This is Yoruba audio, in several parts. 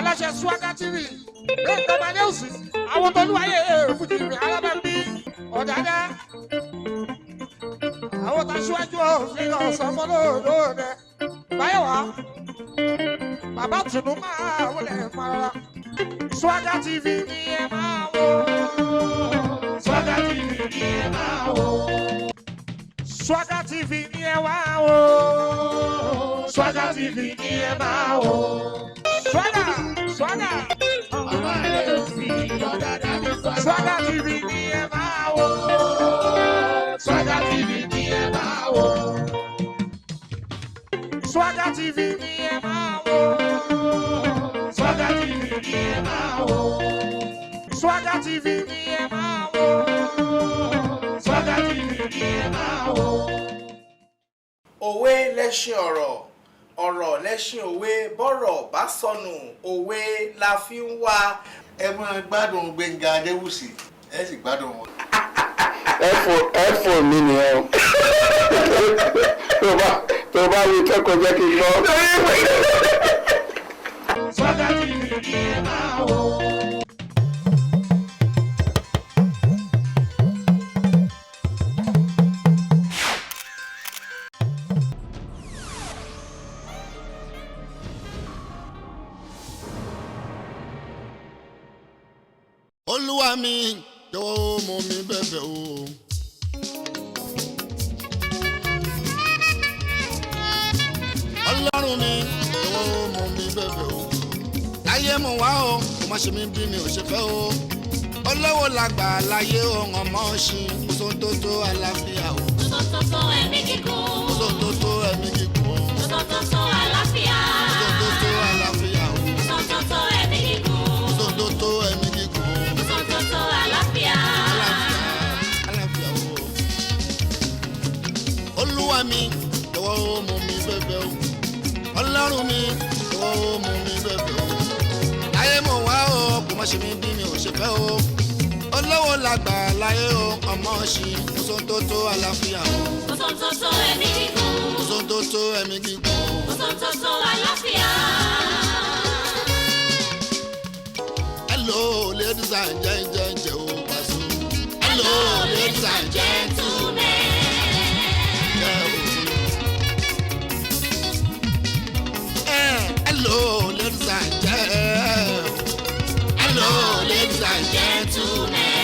aláṣẹ Swagger TV bẹ́ẹ̀ tó máa ní òsì àwọn tó lúwayé fújì rẹ̀ alábàbí ọ̀dàdá àwọn tó aṣíwájú òfin ọ̀sán mọ́lódóde báyọ̀wá bàbá tùnú máa wọlé mọ́ra Swagger TV ni ẹ máa wò Swagger TV ni ẹ máa wò Swagger TV ni ẹ máa wò Swagger TV ni ẹ máa wò Swagger ọmọ ẹ ò fi ọ̀dàdà ní Swagger TV ni ẹ máa wò Swagger TV ni ẹ máa wò Swagger TV ni ẹ máa wò Swagger TV ni ẹ máa wò Swagger TV ni ẹ máa wò Swagger TV ni ẹ máa wò. Òwe lẹṣin ọ̀rọ̀ ọ̀rọ̀ lẹṣin òwe bọ́rọ̀ bá sọnù òwe la fi ń wá. Ẹ máa gbádùn Gbẹ́ngà Adéwùsì ẹ sì gbádùn wọn. ẹ̀fọ́ mi nìyẹn tó bá wí kẹ́kọ̀ọ́ jẹ́ kí n lọ. Swagger TV ni ẹ máa wò. Olúwa mi jọ̀wọ́ mú mi bẹ̀bẹ̀ o. Ọlọ́run mi jọ̀wọ́ mú mi bẹ̀bẹ̀ o. Láyé mo wá o, kò má ṣe mí bí mi ò ṣe fẹ́ o. Olówó làgbà láyé ohun ọmọ ṣì kò sóhun tó tó àlàáfíà o. Kò sóhun tó tó ẹ̀mí gígùn. Kò sóhun tó tó ẹ̀mí gígùn. Kò sóhun tó tó àlàáfíà. Kò sóhun tó tó àlàáfíà o. Kò sóhun tó tó ẹ̀mí gígùn. Kò sóhun tó tó ẹ̀mí gígùn. Kò sóhun tó tó àlàáfíà. Àlàáfíà o. Olúwa mi jọ̀wọ́ mú mi bẹ̀bẹ̀ o. Ọlọ́run mi jọ̀wọ́ mú mi bẹ̀bẹ̀ o. Láyé mo wá o, kò má ṣe mí bí mi ò ṣe fẹ́ o. Olówó làgbà láyé o, ọmọ ṣì kò sóhun tó tó àlàáfíà o. Kò sóhun tó tó ẹ̀mí gígùn. Kò sóhun tó tó ẹ̀mí gígùn. Kò sóhun tó tó àlàáfíà. Hello ladies and gentlemen o Paso. Hello ladies and gentlemen. Hello ladies and gentlemen. Hello ladies and gentlemen.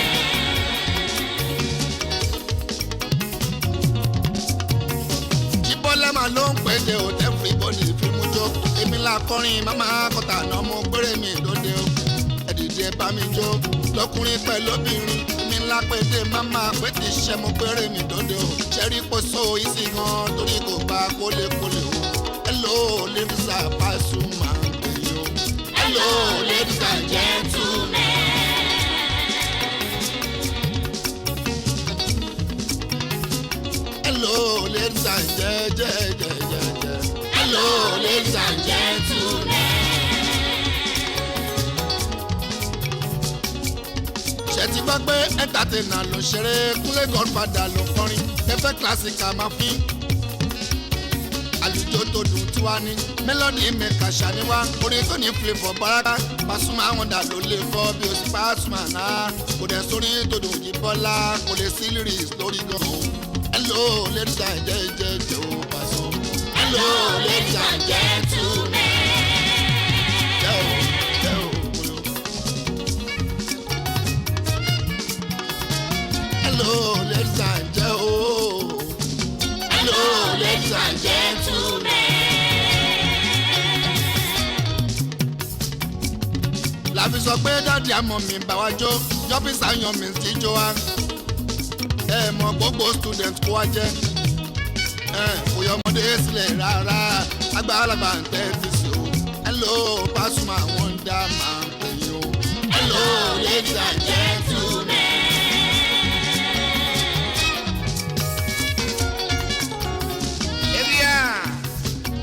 Jíbọ́lá máa ló ń pèdè o everybody fi mú jó. Èmi la kọrin màmá kọta náà mo gbére mi lóde o. Ẹ̀dìdì ẹ bá mi jó lọ́kùnrin pẹ̀lú obìnrin. Èmi ńlá pèdè màmá pé ti ṣe mo gbére mi lóde o. Ṣẹ́rí poso ìsì gan torí kò bá kólékólé o. Hello ladies and Pasuma ń pè yó. Hello ladies and gentlemen. Hello ladies and gentlemen. Hello ladies and gentlemen. Ṣé ti gbọ́ pé entertainer ló ṣeré Kúnlé Godfather ló kọrin Kẹfẹ́ classical máa fi àlùjọ tó dùn tí wá ní melody maker ṣàníwá orin tó ní flavour baraka Pasuma àwọn dà ló lè fọ́ bí o sì Pasuma náà kò dẹ̀ sórí tó dùn yìí Bọ́lá kò lè sí lyrics lórí gan-an. Hello ladies and gentlemen o Paso. Hello ladies and gentlemen. Hello ladies and gentlemen. Hello ladies and gentlemen. Láfi sọ pé dáàdi àmọ́ mi bá wa jó jọ́bí sáyàn mi ti jó wa. Ẹ mọ gbogbo student kó wa jẹ́. Kò yọ ọmọdé sílẹ̀ rárá àgbàlagbà ń tẹ́tí sí o. Hello Pasuma wonder máa ń pè yín o. Hello ladies and gentlemen.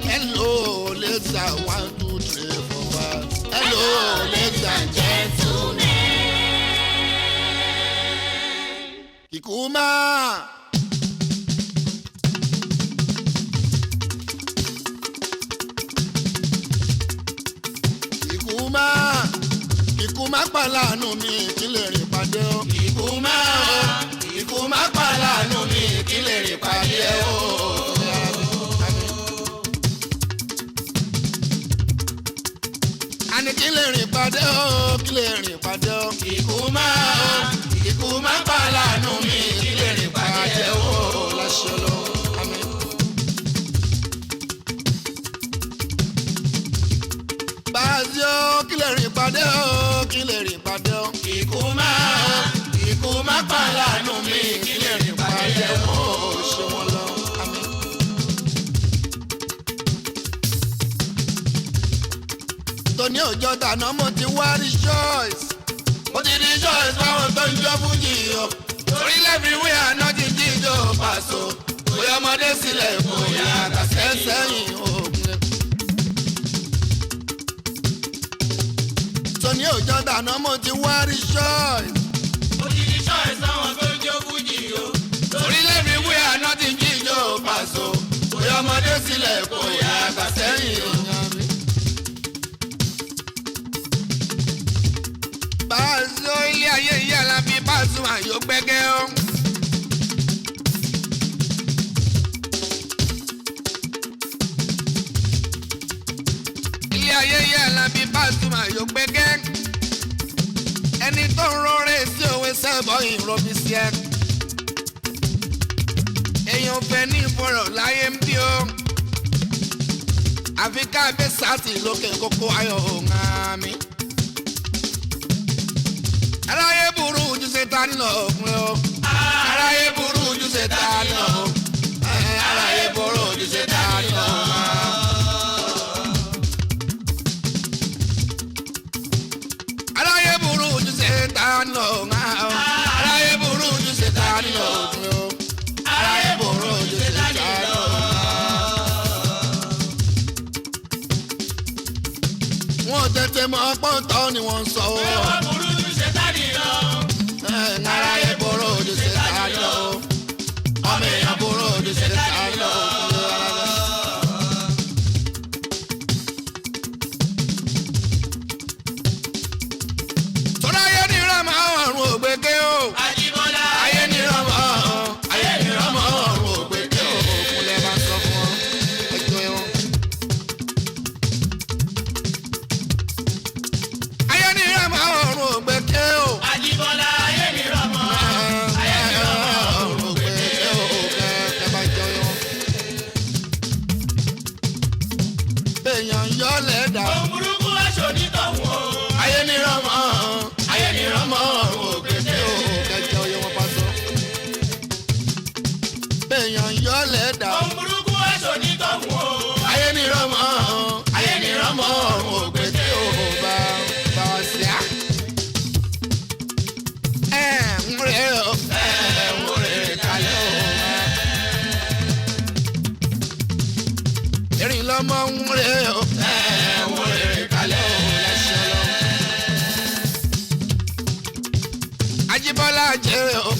Hello ladies and 1 2 3 4 5. Hello ladies and gentlemen. Kikuma. Kikuma. ikú má pa láàánú mi kí lè rìn pàdé o. ikú má pa láàánú mi kí lè rìn pàdé o. àní kí lè rìn pàdé o kí lè rìn pàdé o. ikú má pa láàánú mi kí lè rìn pàdé o. láṣẹ lọ. Bàzí o kí lè rìn pàdé o kí lè rìn pàdé o. ikú má pa láàánú mi kí lè rìn pàdé o. ṣé wọn lọ. Tòní òjò tàná mo ti wá rí choice. mo ti di choice fáwọn tó ń jó fújì o. torí lẹ́fìwé àná ti jíjó pàṣọ. bóyá ọmọdé sílẹ̀ bóyá àtàṣe sẹ́yìn òògùn. Tòní òjò tàná mo ti wá rí choice. mo ti di choice fáwọn tó ń jó fújì o. torí lẹ́fìwé àná ti jíjó pàṣọ. bóyá ọmọdé sílẹ̀ bóyá àtàṣe Bàzó ilé ayé yàrá bí Pasuma àyò gbẹ́gẹ́ o. Ilé ayé yàrá bí Pasuma àyò gbẹ́gẹ́. Ẹni tó ń rọrẹ́ sí òwe sẹ́bọ̀ ìrọ̀bí sí ẹ. Èèyàn fẹ́ ní ìfọ̀rọ̀ láyé ń bí o. Àfi ká gbé sátì lókè kókó ayọ̀ òun àmì. Aráyé burú ju Sátánì lọ ọkùnrin o. aráyé burú ju Sátánì lọ. aráyé burú ju Sátánì lọ. Aráyé burú ju Sátánì lọ. aráyé burú ju Sátánì lọ. aráyé burú ju Sátánì lọ. Wọ́n tètè mọ pọ́ńtọ́ ni wọ́n ń sọ o. wọ́n burú ju Sátánì lọ. Aráyé burú ju Sátánì lọ. ọmọ èèyàn burú ju Sátánì lọ. Tọ́lá ayé ní ìrọ̀mọ́ ọ̀run ògbéké o. Àjíbọ́lá Ayé ní ìrọ̀mọ́ ọ̀run ògbéké o. Kúnlẹ̀ bá sọ fún ọ. Ẹjọ́ ẹ̀wọ̀n. Ayé ní ìrọ̀mọ́ ọ̀run ògbéké o. Àjíbọ́lá ayé ni rọmọ. ayé ni rọmọ. Èèyàn yọ lẹ́dà. ohun burúkú aṣọ onítọ̀hún o. Ayé ní rọmọ. ayé ni rọmọ ọ̀run ògbété o. Kẹjọ yẹ wọn bá sọ. Èèyàn yọ lẹ́dà. ohun burúkú aṣọ onítọ̀hún o. Ayé ní rọmọ. ayé ni rọmọ ọ̀run ògbété o. Bá wa sí a. Ń rẹ̀ o. ń wo rere kalẹ̀ o. Erin lọ́mọ ń rẹ̀ o. ń wo rere kalẹ̀ o. Ajíbọ́lá jẹ́rẹ̀ o.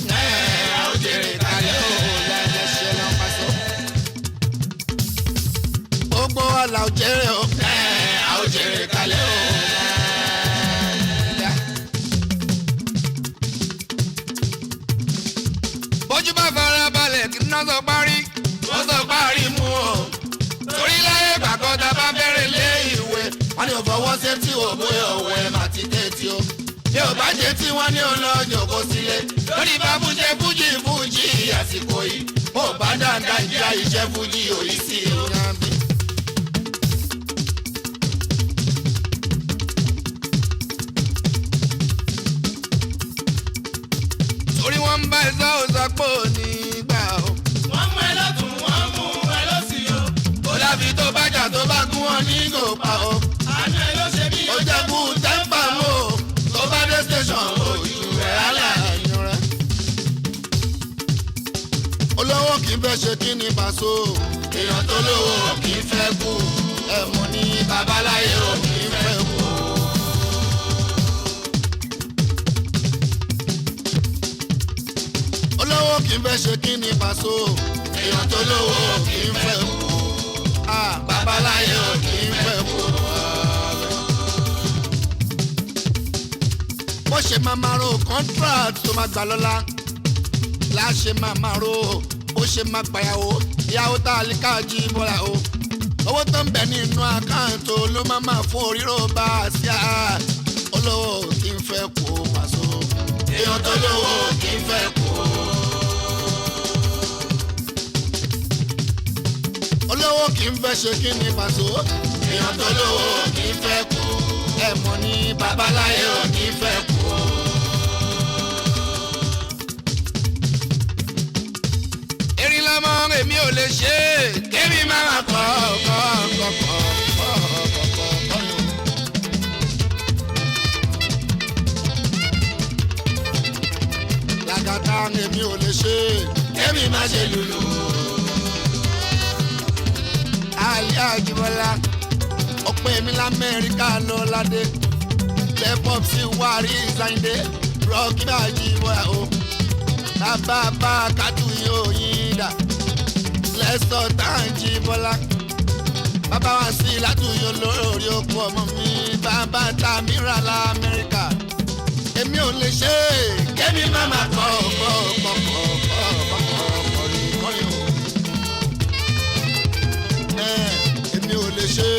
ó jèrè kalẹ̀ o. Gbogbo ọ̀la ò jẹ́rẹ̀ o. ó jèrè kalẹ̀ o. Bójú bá fara balẹ̀ kí iná sọ parí. wọ́n sọ párí mú o. Torí láyé gbàgbọ́ ta bá bẹ̀rẹ̀ lé ìwé. wọ́n ní òfòwọ́ ṣe tí ò bóyá òwò ẹ̀ máa ti dé tí o. bí ò bá jẹ́ tí wọ́n ní ọlọ́jọ́ kó sílé. lórí bábú ṣe fújì àsìkò yìí. ó bá dáadáa ìjà iṣẹ́ fújì òyì sí i o. Torí wọ́n ń bá ẹ̀sọ́ òsàpò nígbà o. wọ́n mú ẹ lọ́tún wọ́n mú ẹ lọ́sì o. ó dàbí tó bá jà tó bá gún wọn ní gòpà o. àná ẹ ló ṣe bí Ó jẹ́ kú tẹ́ḿpà mọ́ o. tó bá dé station ojú rẹ̀ hálà. Olówó kì í fẹ́ ṣe kí ni Paso. èèyàn tó lówó kì í fẹ́ kú. Ẹ̀mú ní babaláyé ò kì í fẹ́ kú. olówó kì í fẹ́ ṣe kí ni Paso. èèyàn tó lówó kì í fẹ́ kú. babaláyé ò kì í fẹ́ kú. láṣẹ máa máa ro contract tó máa gbà lọ́la láṣẹ máa máa ro bó ṣe máa gbàyàwó ìyàwó tá a lè káàjì bọ́lá o owó tó ń bẹ nínú àkáǹtò ló máa máa fún orírò bá a sí à olówó kì í fẹ́ kó pàṣọ èèyàn tó lówó kì í fẹ́ kó. olówó kì í fẹ́ ṣe kí ni pàṣọ èèyàn tó lówó kì í fẹ́ kó ẹ̀mọ́ ní babaláyé ò kì í fẹ́ kó. erin lọmọ èmi ò lè ṣe é kémi máa kọ́ làgàtà èmi ò lè ṣe é kémi máa ṣe lùlù. Ali Ajibola ọ̀pẹ mi lamẹ́ríkà lọ ládé lẹ́pọ̀p sí wárí ìsáyìndé rọ́ọ̀kì Ajibola o bàbá kàtú yóò yín dà lẹ́sọ̀ Ajibola bàbá wa sí látúnyọ lórí oko ọmọ mi bàbá ta mìíràn lamẹ́ríkà èmi ò lè ṣe é kémi má má kọ́ èmi ò lè ṣe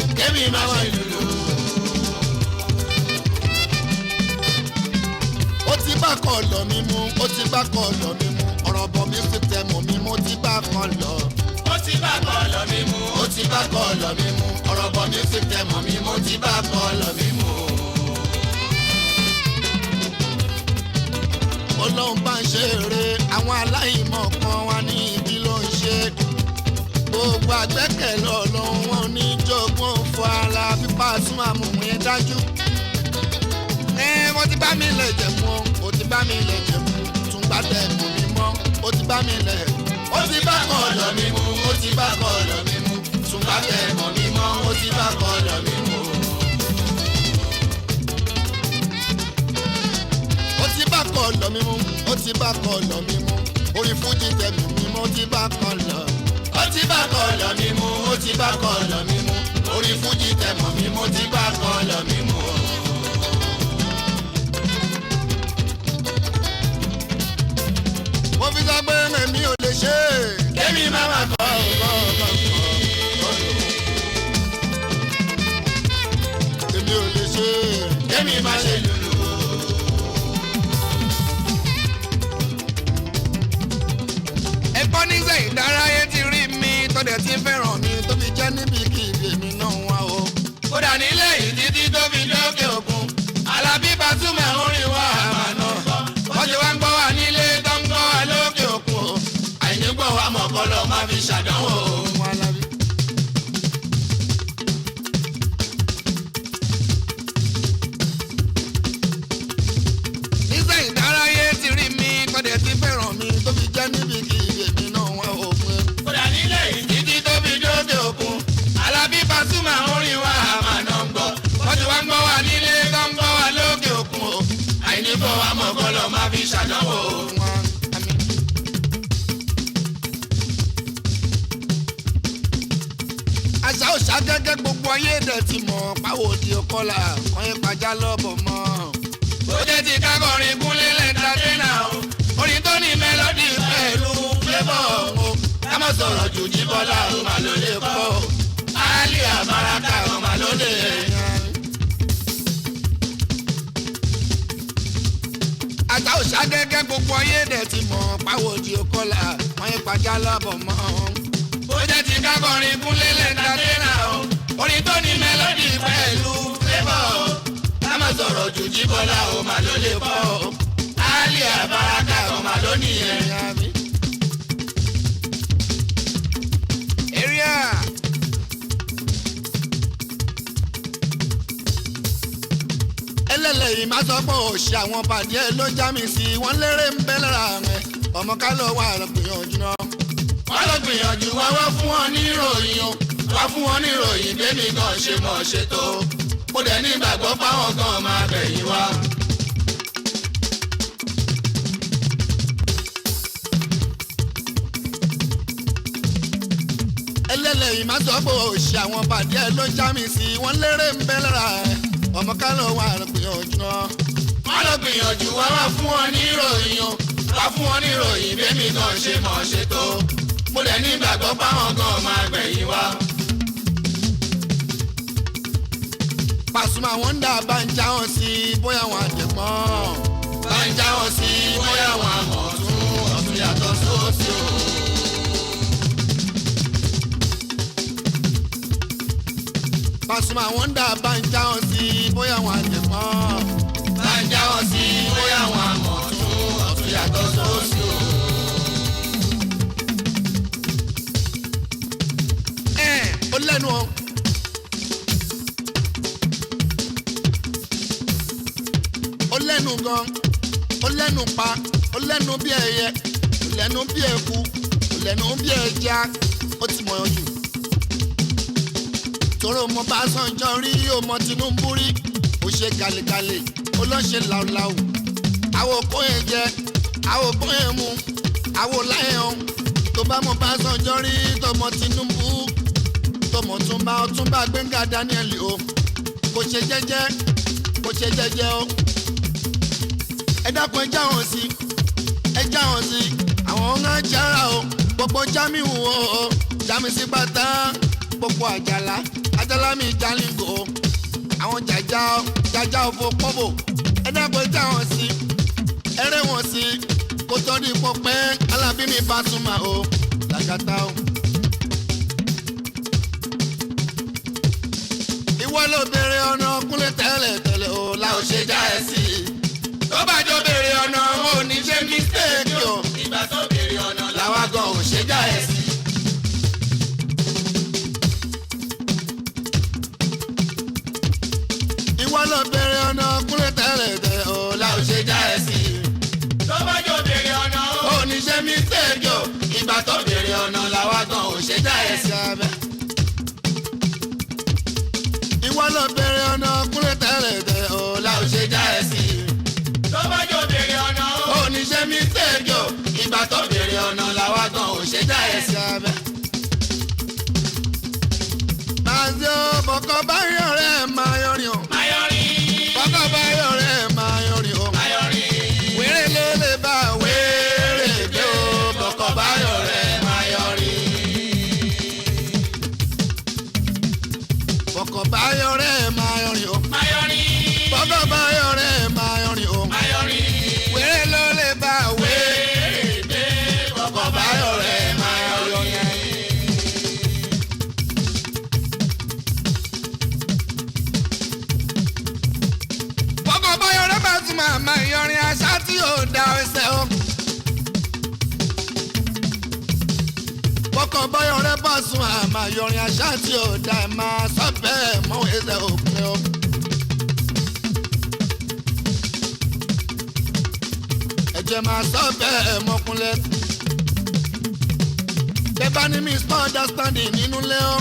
é kémi má wá lùlù. ó ti bá kan lọ mí mú ó ti bá kan lọ mí mú ọ̀rọ̀ bọ̀ mi fi tẹ̀ mọ́ mi mú ó ti bá kan lọ. ó ti bá kan lọ mí mú ó ti bá kan lọ mí mú ọ̀rọ̀ bọ̀ mi fi tẹ̀ mọ́ mi mú ó ti bá kan lọ mí mú. Ọlọ́run bá ń ṣe eré àwọn aláìmọ̀ kan wá ní ibi ló ń ṣe gbogbo àgbẹ́kẹ̀lé Ọlọ́run wọn ní jogún fọ ara pípa sún àmùmù yẹn dájú. Mo ti bá mi lẹ̀ jẹ̀ mọ́ ó ti bá mi lẹ̀ jẹ̀ mọ́ tún gbá tẹ̀ mọ́ mi mọ́ ó ti bá mi lẹ̀ ó ti bá kan ọ̀dọ̀ mi mú ó ti bá kan ọ̀dọ̀ mi mú tún gbá tẹ̀ mọ́ mi mọ́ ó ti bá kan ọ̀dọ̀ mi mú. ó ti bá kan ọ̀dọ̀ mi mú ó ti bá kan ọ̀dọ̀ mi mú orí fújì tẹ̀mí mi mọ́ ó ti bá kan lọ. ó ti bá kan ọ̀dọ̀ mi mú ó ti bá kan ọ̀dọ̀ mi mú orí fújì tẹ̀mọ̀ mi mú ó ti bá kan ọ̀dọ̀ mi mú. mo fi sọ pé èmi ò lè ṣe é kémi má má kọ́ èmi ò lè ṣe é kémi má ṣe lùlù. ẹ̀kọ́ níṣẹ́ ìdárayé ti rí mi tọ́dẹ̀ tí ń fẹ́ràn mi tó fi jẹ́ níbi kí èmi náà wá o. kódà nílé yìí títí tó fi dókè òkun Alábí Pasuma orin wa àmàna wọ́n ti wá ń gbọ́ wa nílé tó ń gbọ́ wa lókè òkun o àìní gbọ́ wa mọ̀kọ́lọ́ má fi ṣàdánwò o. níṣẹ́ ìdárayé ti rí mi tọ́dẹ̀ tí ń fẹ́ràn mi tó fi jẹ́ níbi kí èmi náà wá o. kódà nílé yìí títí tó fi dókè òkun Alábí Pasuma orin wa àmàna ń gbọ́ wọ́n ti wá ń gbọ́ wa nílé tó ń gbọ́ wa lókè òkun o àìní gbọ́ wa mọ̀kọ́lọ́ má fi ṣàdánwò o. àṣà òṣà gẹ́gẹ́ gbogbo ayé dẹ̀ ti mọ̀ páwo di ọkọ́là wọ́n yẹn pàjá lọ́bọ̀ mọ́. ó jẹ́ ti kákọrin Kúnlé lẹ́ńtàtẹ́nà o orin tó ní mélòdì pẹ̀lú flavour o ká má sọ̀rọ̀ jù Jíbọ́lá o mà ló lè pọ̀ Ali Abaraka o mà ló lè yan. àṣà òṣà gẹ́gẹ́ gbogbo ayé dẹ̀ ti mọ̀ páwo di ọkọ́là wọ́n yẹn pàjá lọ́bọ̀ mọ́. ó jẹ́ ti kákọrin Kúnlé lẹ́ńtàtẹ́nà o orin tó ní mélòdì pẹ̀lú flavour o ká má sọ̀rọ̀ jù Jíbọ́lá o mà ló lè pọ̀ Ali Abaraka o mà ló nìyẹn. area ẹlẹ́lẹ́yìn má sọ pé òṣì àwọn pàdé ló já mi sí wọ́n lérè ń bẹ́ lára rẹ̀ ọmọ ká lọ wà gbìyànjú náà. wọ́n lọ gbìyànjú wá fún wọn ní ìròyìn o wá fún wọn ní ìròyìn bẹ́ẹ̀ni kan ṣe mọ̀ ṣètò mo dẹ̀ ní ìgbàgbọ́ fáwọn kan máa bẹ̀yìn wá. ẹlẹ́lẹ́yìn má sọ pé òṣì àwọn pàdé ló já mi sí wọ́n lérè ń bẹ́ lára rẹ̀ ọmọ ká lọ wà gbìyànjú náà. wọ́n wọ́n lọ gbìyànjú wá wá fún wọn ní ìròyìn o wá fún wọn ní ìròyìn bẹ́ẹ̀mí kan ṣe mọ̀ ṣe tó mo dẹ̀ ní ìgbàgbọ́ páwọn gan máa gbẹ̀yìn wá. Pasuma wọn dà bá ń já wọn sí bóyá wọn àdèmọ́. bá ń já wọn sí bóyá wọn àmọ̀ ọ̀tún yàtọ̀ sósì o. Pasuma wọn dà bá ń já wọn sí bóyá wọn àdèmọ́. bá ń já wọn sí bóyá wọn àmọ̀ ọ̀tún yàtọ̀ sósì o. Ó lẹ́nu o. Ó lẹ́nu gan, ó lẹ́nu pa, ó lẹ́nu bí ẹyẹ, ó lẹ́nu bí eku, ó lẹ́nu bí ẹja, ó ti mọ̀ jù. Toro mo bá Sanjọ́ rí, ó mọ Tinubu rí, ó ṣe gàlégàlé, ó lọ ṣe làwùlàwù. Àwọn òkú yẹn jẹ, àwọn òkú yẹn mu, àwọn láyé hàn. Tó bá mo bá Sanjọ́ rí, tó mọ Tinubu, tó mọ Ọ̀túnba Gbẹ́ngà Daniel o. Kò ṣe jẹ́jẹ́, kò ṣe jẹ́jẹ́ o. Ẹ dákun ẹ já wọn sí, ẹ já wọn sí. Àwọn ọ̀gá jára o, gbogbo Jamiu o, Jami sí bàtà, gbogbo àjàlá, àjàlá mi Jalingo o. Àwọn jàjà òfò pọ́bò, ẹ dákun ẹ já wọn sí, ẹ rẹ́ wọn sí. Kó tó di pọpẹ́, Alábí mi Pasuma o, làgàtà o. Ìwọ ló béèrè ọ̀nà Kúnlé tẹ́lẹ̀ o, la ò ṣe já ẹ sí. tó bá jọ béèrè ọ̀nà wọn ò ní ṣe mistake o. ìgbà tó béèrè ọ̀nà làwa gan ò ṣe já ẹ sí. Ìwọ ló béèrè ọ̀nà Kúnlé tẹ́lẹ̀ o, la ò ṣe já ẹ sí. tó bá jọ béèrè ọ̀nà wọn ò ní ṣe mistake o. ìgbà tó béèrè ọ̀nà làwa gan ò ṣe já ẹ sí. Ìwọ ló béèrè ọ̀nà Kúnlé tẹ́lẹ̀ o, la ò ṣe já ẹ sí. tó bá jọ béèrè ọ̀nà wọn ò ní ṣe mistake o. ìgbà tó béèrè ọ̀nà làwa gan ò ṣe já ẹ sí. Bàzó bọ̀kọ̀ báyọ̀ rẹ̀ máa yọrin o. Mayọrin. Bọ̀kọ̀ báyọ̀ rẹ̀ máa yọrin o. Mayọrin. Wéré ló lè bá wéré gbé o. bọ̀kọ̀ báyọ̀ rẹ̀ Mayọrin. Bọ̀kọ̀ báyọ̀ rẹ̀ máa yọrin o. Mayọrin. Bọ̀kọ̀ báyọ̀ rẹ̀ máa yọrin o. Mayọrin. Wéré ló lè bá wéré gbé bọ̀kọ̀ báyọ̀ rẹ̀ Mayọrin. Bọ̀kọ̀ báyọ̀ rẹ̀ bá tún máa yọrin aṣá tí ò da ẹsẹ̀ o. Bọ̀kọ̀ báyọ̀ rẹ̀ bá tún máa yọrin aṣá tí ò da ẹ̀ máa sọ bẹ́ẹ̀ mọ́ ẹsẹ̀ òpin o. Ẹ̀jẹ̀ máa sọ bẹ́ẹ̀ mọ́kúnlẹ̀. Bẹ́ẹ̀ bá ní misunderstanding nínú ilé o.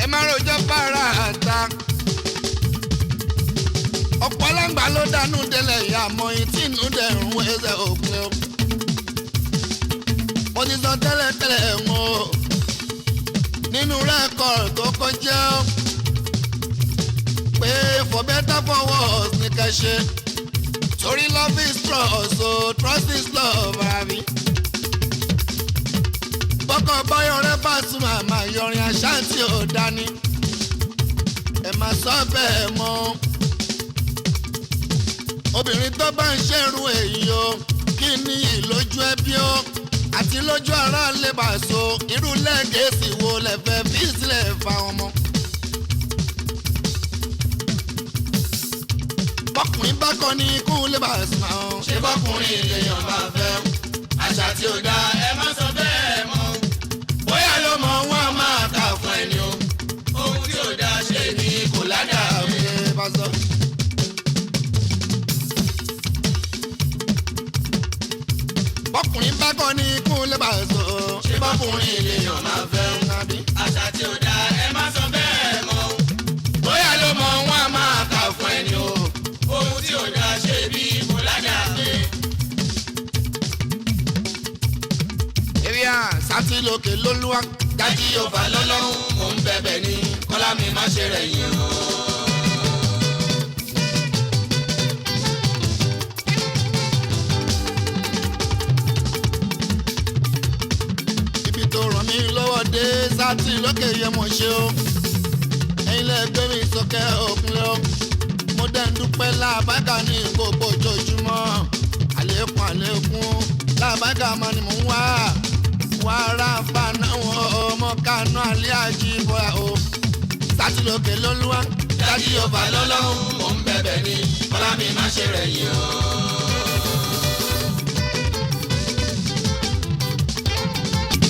Ẹ má rojọ́ para àta. Ọ̀pọ̀ aláǹgbá ló dánú délẹ̀ ìyá àmọ́ ìtì inú dẹ̀rùn ẹsẹ̀ òpin o. Mo ti sọ tẹ́lẹ̀tẹ́lẹ̀ wọn o. Nínú rẹ́kọ̀rì tó kọjá o. Pé for better for worse ní kẹ́ ṣe. Torí love is trust, so trust is love, àbí. Bọ́kọ̀ báyọ̀ rẹ̀ bá tún máa yọrin àṣà tí ò dání. Ẹ máa sọ bẹ́ẹ̀ mọ́. Obìnrin tó bá ń ṣerú èyí o, kí ni ìlójú ẹbí o, àti lójú ara lè bá so, irú lẹ́gẹ̀ẹ́sì wo lẹ́fẹ̀ẹ́ fi sílẹ̀ fa ọmọ. Bọ́kùnrin bá kọ́ ní ikú lè bá sùn àwọn. ṣé bọ́kùnrin lèèyàn bá fẹ́ àṣà tí ò dáa ẹ má sọ bẹ́ẹ̀ mọ́. bóyá ló mọ wọn máa kà fún ẹni o. ohun tí ò dáa ṣe ni kò ládàá mi. Bọ́kùnrin bá kọ́ ní ikú lè bá sùn. ṣé bọ́kùnrin lèèyàn máa fẹ́ àṣà tí ò dáa ẹ má sọ bẹ́ẹ̀ mọ́. bóyá ló mọ wọn máa kà fún ẹni o. ohun tí ò dáa ṣe bí kò ládàá mi. Èrìà sátì lókè lólúwa. dájí yóò bá lọ́lọ́run mò ń bẹ̀bẹ̀ ni kọ́lá mi má ṣe rẹ̀ yín o. láti lókè yẹ mo ṣe o ẹ̀yin lẹ gbé mi sókè òkun lọ mo dẹ̀ ń dúpẹ́ lábàgà ní gbogbo ojoojúmọ́ àlékún lábàgà máa ni mò ń wá wàrà fanáwọ̀ ọmọ kanú alẹ́ àjíbọ̀ o sátìlókè lólúwa dájú ọba lọ́lọ́run mò ń bẹ̀bẹ̀ ní kọ́lá mi má ṣe rẹ̀ yìí o.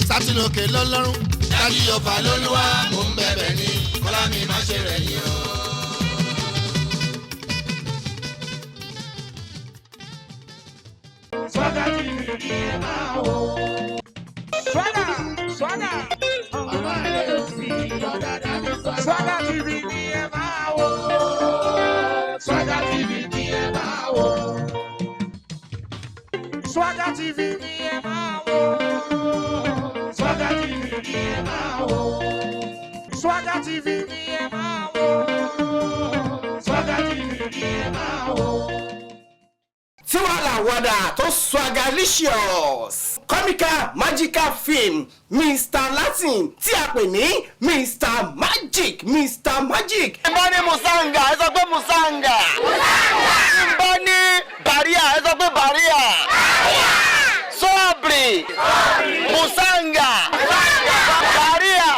sátìlókè lọ́lọ́run dájú ọba lólúwa mò ń bẹ̀bẹ̀ ní kọ́lá mi má ṣe rẹ̀ yìí o. Swaga TV ni ẹ máa wò. Swaga. Ọmọ ilé òsì ọ̀dàdà ní Swaga. Swaga TV ni ẹ máa wò. Swaga TV ni ẹ máa wò. Swaga TV ni ẹ máa wò. Swaga TV ni ẹ máa wò. Swaga TV ni ẹ máa wò. Swaga TV ni ẹ máa wò. Tiwala Wada tó swagalicious comical magical film Mr. Latin tí a pè ní Mr. Magic. Ìbá ní Musanga ẹ sọ pé Musanga. Ìbá ní Bàríà ẹ sọ pé Bàríà. Sọ́ọ̀bì Musanga Bàríà.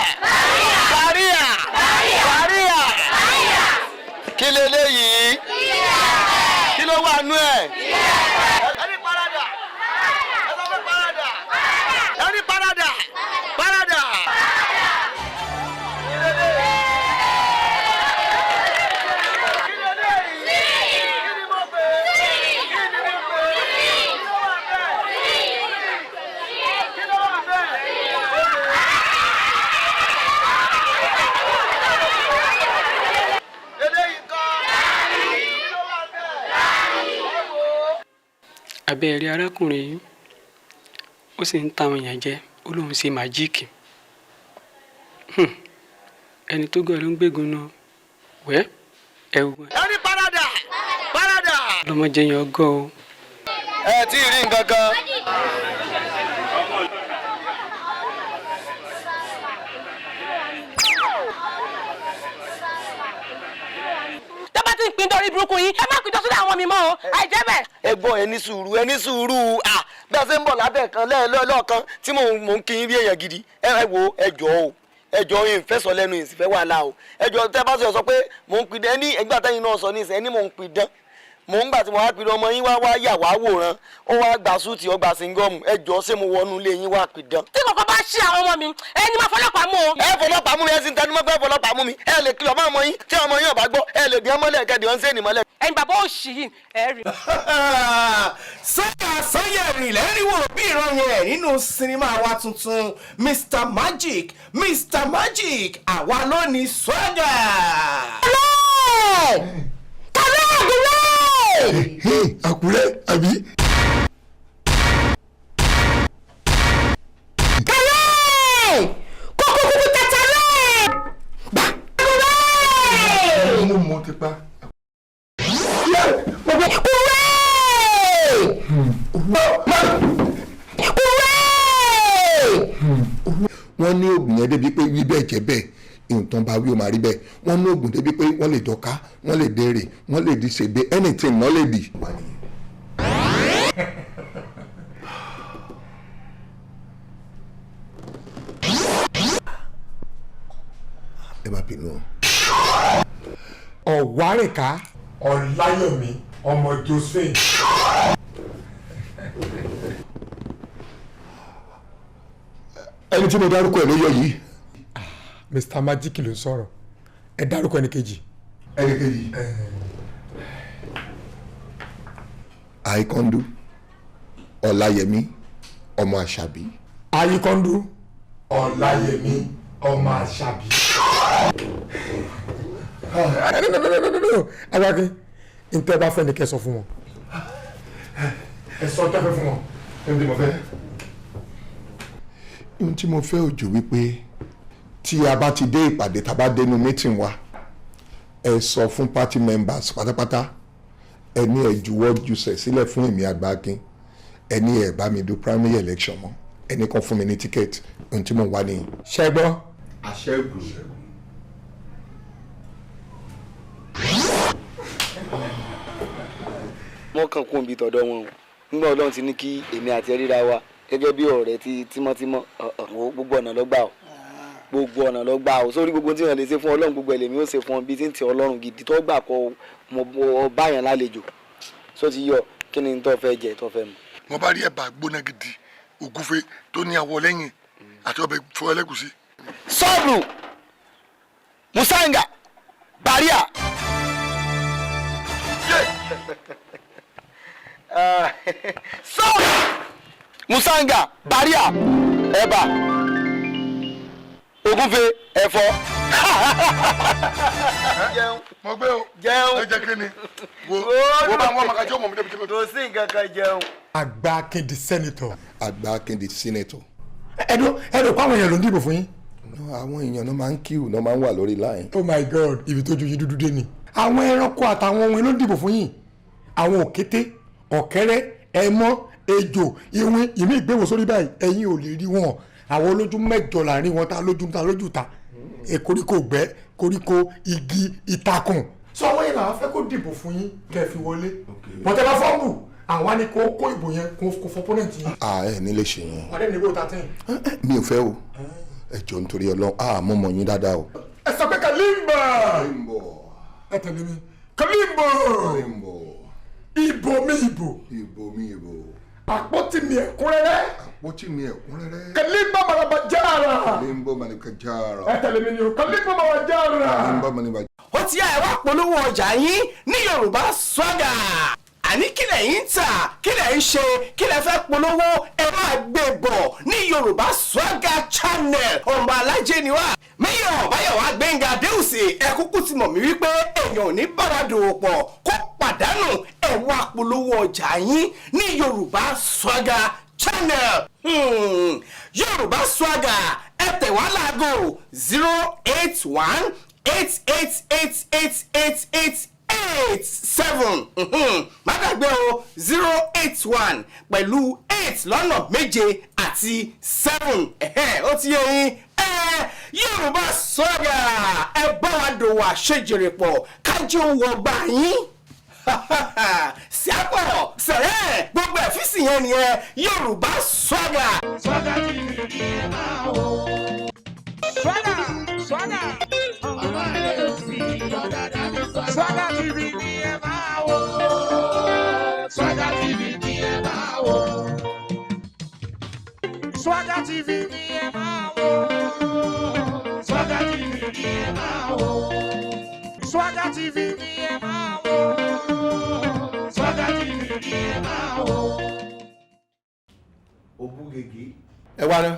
Kí leléyìí? Kí ló wà nú ẹ̀? Ẹni parada. Ẹ sọ pé parada. Ẹni parada. Abẹ́rẹ́ arákùnrin yìí ó sì ń ta àwọn èèyàn jẹ ó lóun ṣe màjíìkì ẹni tó gọ̀ ló ń gbégun náà wẹ́ ẹ̀wù. Ẹni parada. Lọ́mọdé yẹn ọgọ́ o. Ẹ tí ì rí nǹkan kan. Tọ́ba ti ń pin dórí burúkú yìí ẹ má pin dọ́sọ́dọ̀ àwọn mi mọ́ o àìjẹ́ bẹ́ẹ̀. Ẹ̀gbọ́n ẹni sùúrù bí a ṣe ń bọ̀ lábẹ́ kan lẹ́ẹ̀lọ́ọ̀kan tí mò ń kí yín bí èèyàn gidi ẹ wo ẹjọ́ yín fẹ́ sọ lẹ́nu ìsìnfẹ́ wàhálà o ẹjọ́ tẹ́ bá sọ pé mò ń pidán ẹni ẹgbẹ́ àtẹ́yìn náà sọ ní ìsìn ẹni mò ń pidán mò ń gbà tí mo wá pidán ọmọ yín wá yà wá wòran ó wá gbà súùtì ọgbà síngọ́ọ̀mù ẹjọ́ ṣé mo wọnú ilé yín wá pidán. Tí kòkó bá ṣe àwọn ọmọ mi ẹni máa fọlọ́pàá mú o. Ẹ fọlọ́pàá mú mi ẹ sì ń tẹnu mọ́ pé fọlọ́pàá mú mi ẹ lè kìlọ̀ mọ́ ọmọ yín tí ọmọ yín ò bá gbọ́ ẹ lè dín ọmọlẹ̀ kẹ́dì ọ́n sẹ́ni mọ́lẹ̀. Ẹ̀yin bàbá òṣì yìí ẹ rí. Sọ́yẹ̀rì lẹ́rìnwó bí ìran yẹn nínú sinimá wa tuntun Mr. Magic àwa ló ní Swaga. Kàlẹ́ àgùnlé. Àkúrẹ́ àbí. Kàlẹ́ kókó kúkú tẹ̀tẹ̀lẹ̀. Àgùnlé. Mo mọ ti pa. Wọ́n ní oògùn yẹn débi pé wí bẹ́ẹ̀ jẹ́ bẹ́ẹ̀ nǹkan bá wí ó máa rí bẹ́ẹ̀ wọ́n ní oògùn débi pé wọ́n lè dọ́ka wọ́n lè dèrè wọ́n lè di ṣègbè anything wọ́n lè di. ẹ má bínú. Ọ̀wárìnká Ọláyọ̀mí ọmọ Josephine. ẹni tí mo dárúkọ ẹ ló yọ yìí. Mr. Magic ló sọ̀rọ̀ ẹ dárúkọ ẹni kejì. Àìkọ́ndú Ọláyẹmí ọmọ Àṣàbí. Àyíkọ́ndú Ọláyẹmí ọmọ Àṣàbí. Agbákin ntẹ́ bá fẹ́ ni kẹ́ sọ fún wọn. Ẹ sọ tẹ́fẹ́ fún wọn. Ẹni tí mo fẹ́. Ohun tí mo fẹ́ òjò wípé tí a bá ti dé ìpàdé tá a bá dénú meeting wa ẹ sọ fún party members pátápátá ẹni ẹ juwọ́ jùsẹ̀ sílẹ̀ fún èmi Àgbàkin ẹni ẹ bá mi do primary election mọ́ ẹni kan fún mi ní ticket ohun tí mo wá nìyí. Ṣẹ́gbọ́ Aṣẹ́gun. wọ́n kàn kún ibi tọ̀dọ̀ wọn o nígbà Ọlọ́run ti ní kí èmi àti ẹ ríra wa gẹ́gẹ́ bí ọ̀rẹ́ tí tímọ́tímọ́ gbogbo ọ̀nà ló gbà o gbogbo ọ̀nà ló gbà o sórí gbogbo tí wọ́n lè ṣe fún Ọlọ́run gbogbo ẹlẹ́mi ó ṣe fún ọ bí tí ń tẹ Ọlọ́run gidi tó gbà kọ́ mo bá yàn lálejò só ti yọ kí ni tó fẹ́ jẹ tó fẹ́ mu. mo bá rí ẹ̀bà gbóná gidi ògúfe tó ní àwọ̀ lẹ́yìn àti ọbẹ̀ fún ẹlẹ́gùsí. sọ́ọ̀bù musanga baria. sọ́ọ̀bù musanga baria ẹ̀bà ògúnfe ẹ̀fọ́. jẹun mo gbé o jẹun ẹ jẹ kí ni wo bá wọn màkàjọ mọ̀ mi débi tí mo. kò sí nǹkan kan jẹun. Àgbà Akéde sẹ́nitọ̀. Àgbà Akéde sẹ́nitọ̀. ẹ̀dùn pàwọn èèyàn ló ń dìbò fún yín. àwọn èèyàn náà máa ń kíw náà máa ń wà lórí line. Oh my God, ibi tó ju yín dúdú dé ni. àwọn ẹranko àtàwọn ohun ló ń dìbò fún yín. àwọn òkété ọ̀kẹ́rẹ́ ẹmọ́ ejò ìwìn ìmí ìgbéwò sórí báyìí ẹ̀yin ò lè rí wọn. àwọn olójú mẹ́jọ láàrin wọn ta lójú ta koríko gbẹ́ koríko igi ìtàkùn. sọ àwọn yẹn làwọn fẹ́ kó dìbò fún yín kẹ́ fi wọlé. bọ́tẹ́ bá fọ́ọ̀mù àwọn ni kó ìbò yẹn kó fọ́pọ́nẹ́ǹtì yẹn. ẹ nílé ṣe yẹn. wọ́n dẹ́ ní ibò 13. mi ò fẹ́ o ẹ jọ nítorí Ọlọ́run mo mọ̀ yín dáadáa o. ẹ sọ pé Kalimba. ẹ tẹ̀lé mi Kalimba. Ìbò mi ìbò. àpótí mi ẹ̀kúnrẹ́rẹ́. Kalimba Malabajara. ẹ tẹ̀lé mi ni o Kalimba Malabajara. ó ti yá ẹ wá polówó ọjà yín ní Yorùbá Swagger. àní kí lẹ̀yin ń tà kí lẹ̀ ń ṣe kí lẹ̀ fẹ́ polówó ẹ máa gbé bọ̀ ní Yorùbá Swagger channel ọmọ alájẹ ni wá. Mayor Báyọ̀wá Gbẹ́ngà Adéwùsì ẹ kúkú ti mọ̀ mí wípé èèyàn ò ní bára dòwò pọ̀ kó pàdánù ẹ wá polówó ọjà yín ní Yorùbá Swagger channel. Yorùbá Swagger ẹ tẹ̀ wá láago 08188888887 má gbàgbé o 081 pẹ̀lú 8 lọ́nà méje àti 7 ó ti yé yín Yorùbá Swagger ẹ bá wa dòwò àṣejèrè pọ̀ kájú wọ gbà yín síapọ̀ sẹ̀rẹ̀ gbogbo ẹ̀fíìsì yẹn nìyẹn Yorùbá Swagger. Swagger TV ni ẹ máa wò. Swagger. ọmọ rẹ̀ ò sí yọ dáadáa ní Swagger. Swagger TV ni ẹ máa wò. Swagger TV ni ẹ máa wò. Swagger TV ni ẹ máa wò. Swagger TV ni ẹ máa wò. Swagger TV ni ẹ máa wò. Swagger TV ni ẹ máa wò. Òbúgègé. ẹ wá ná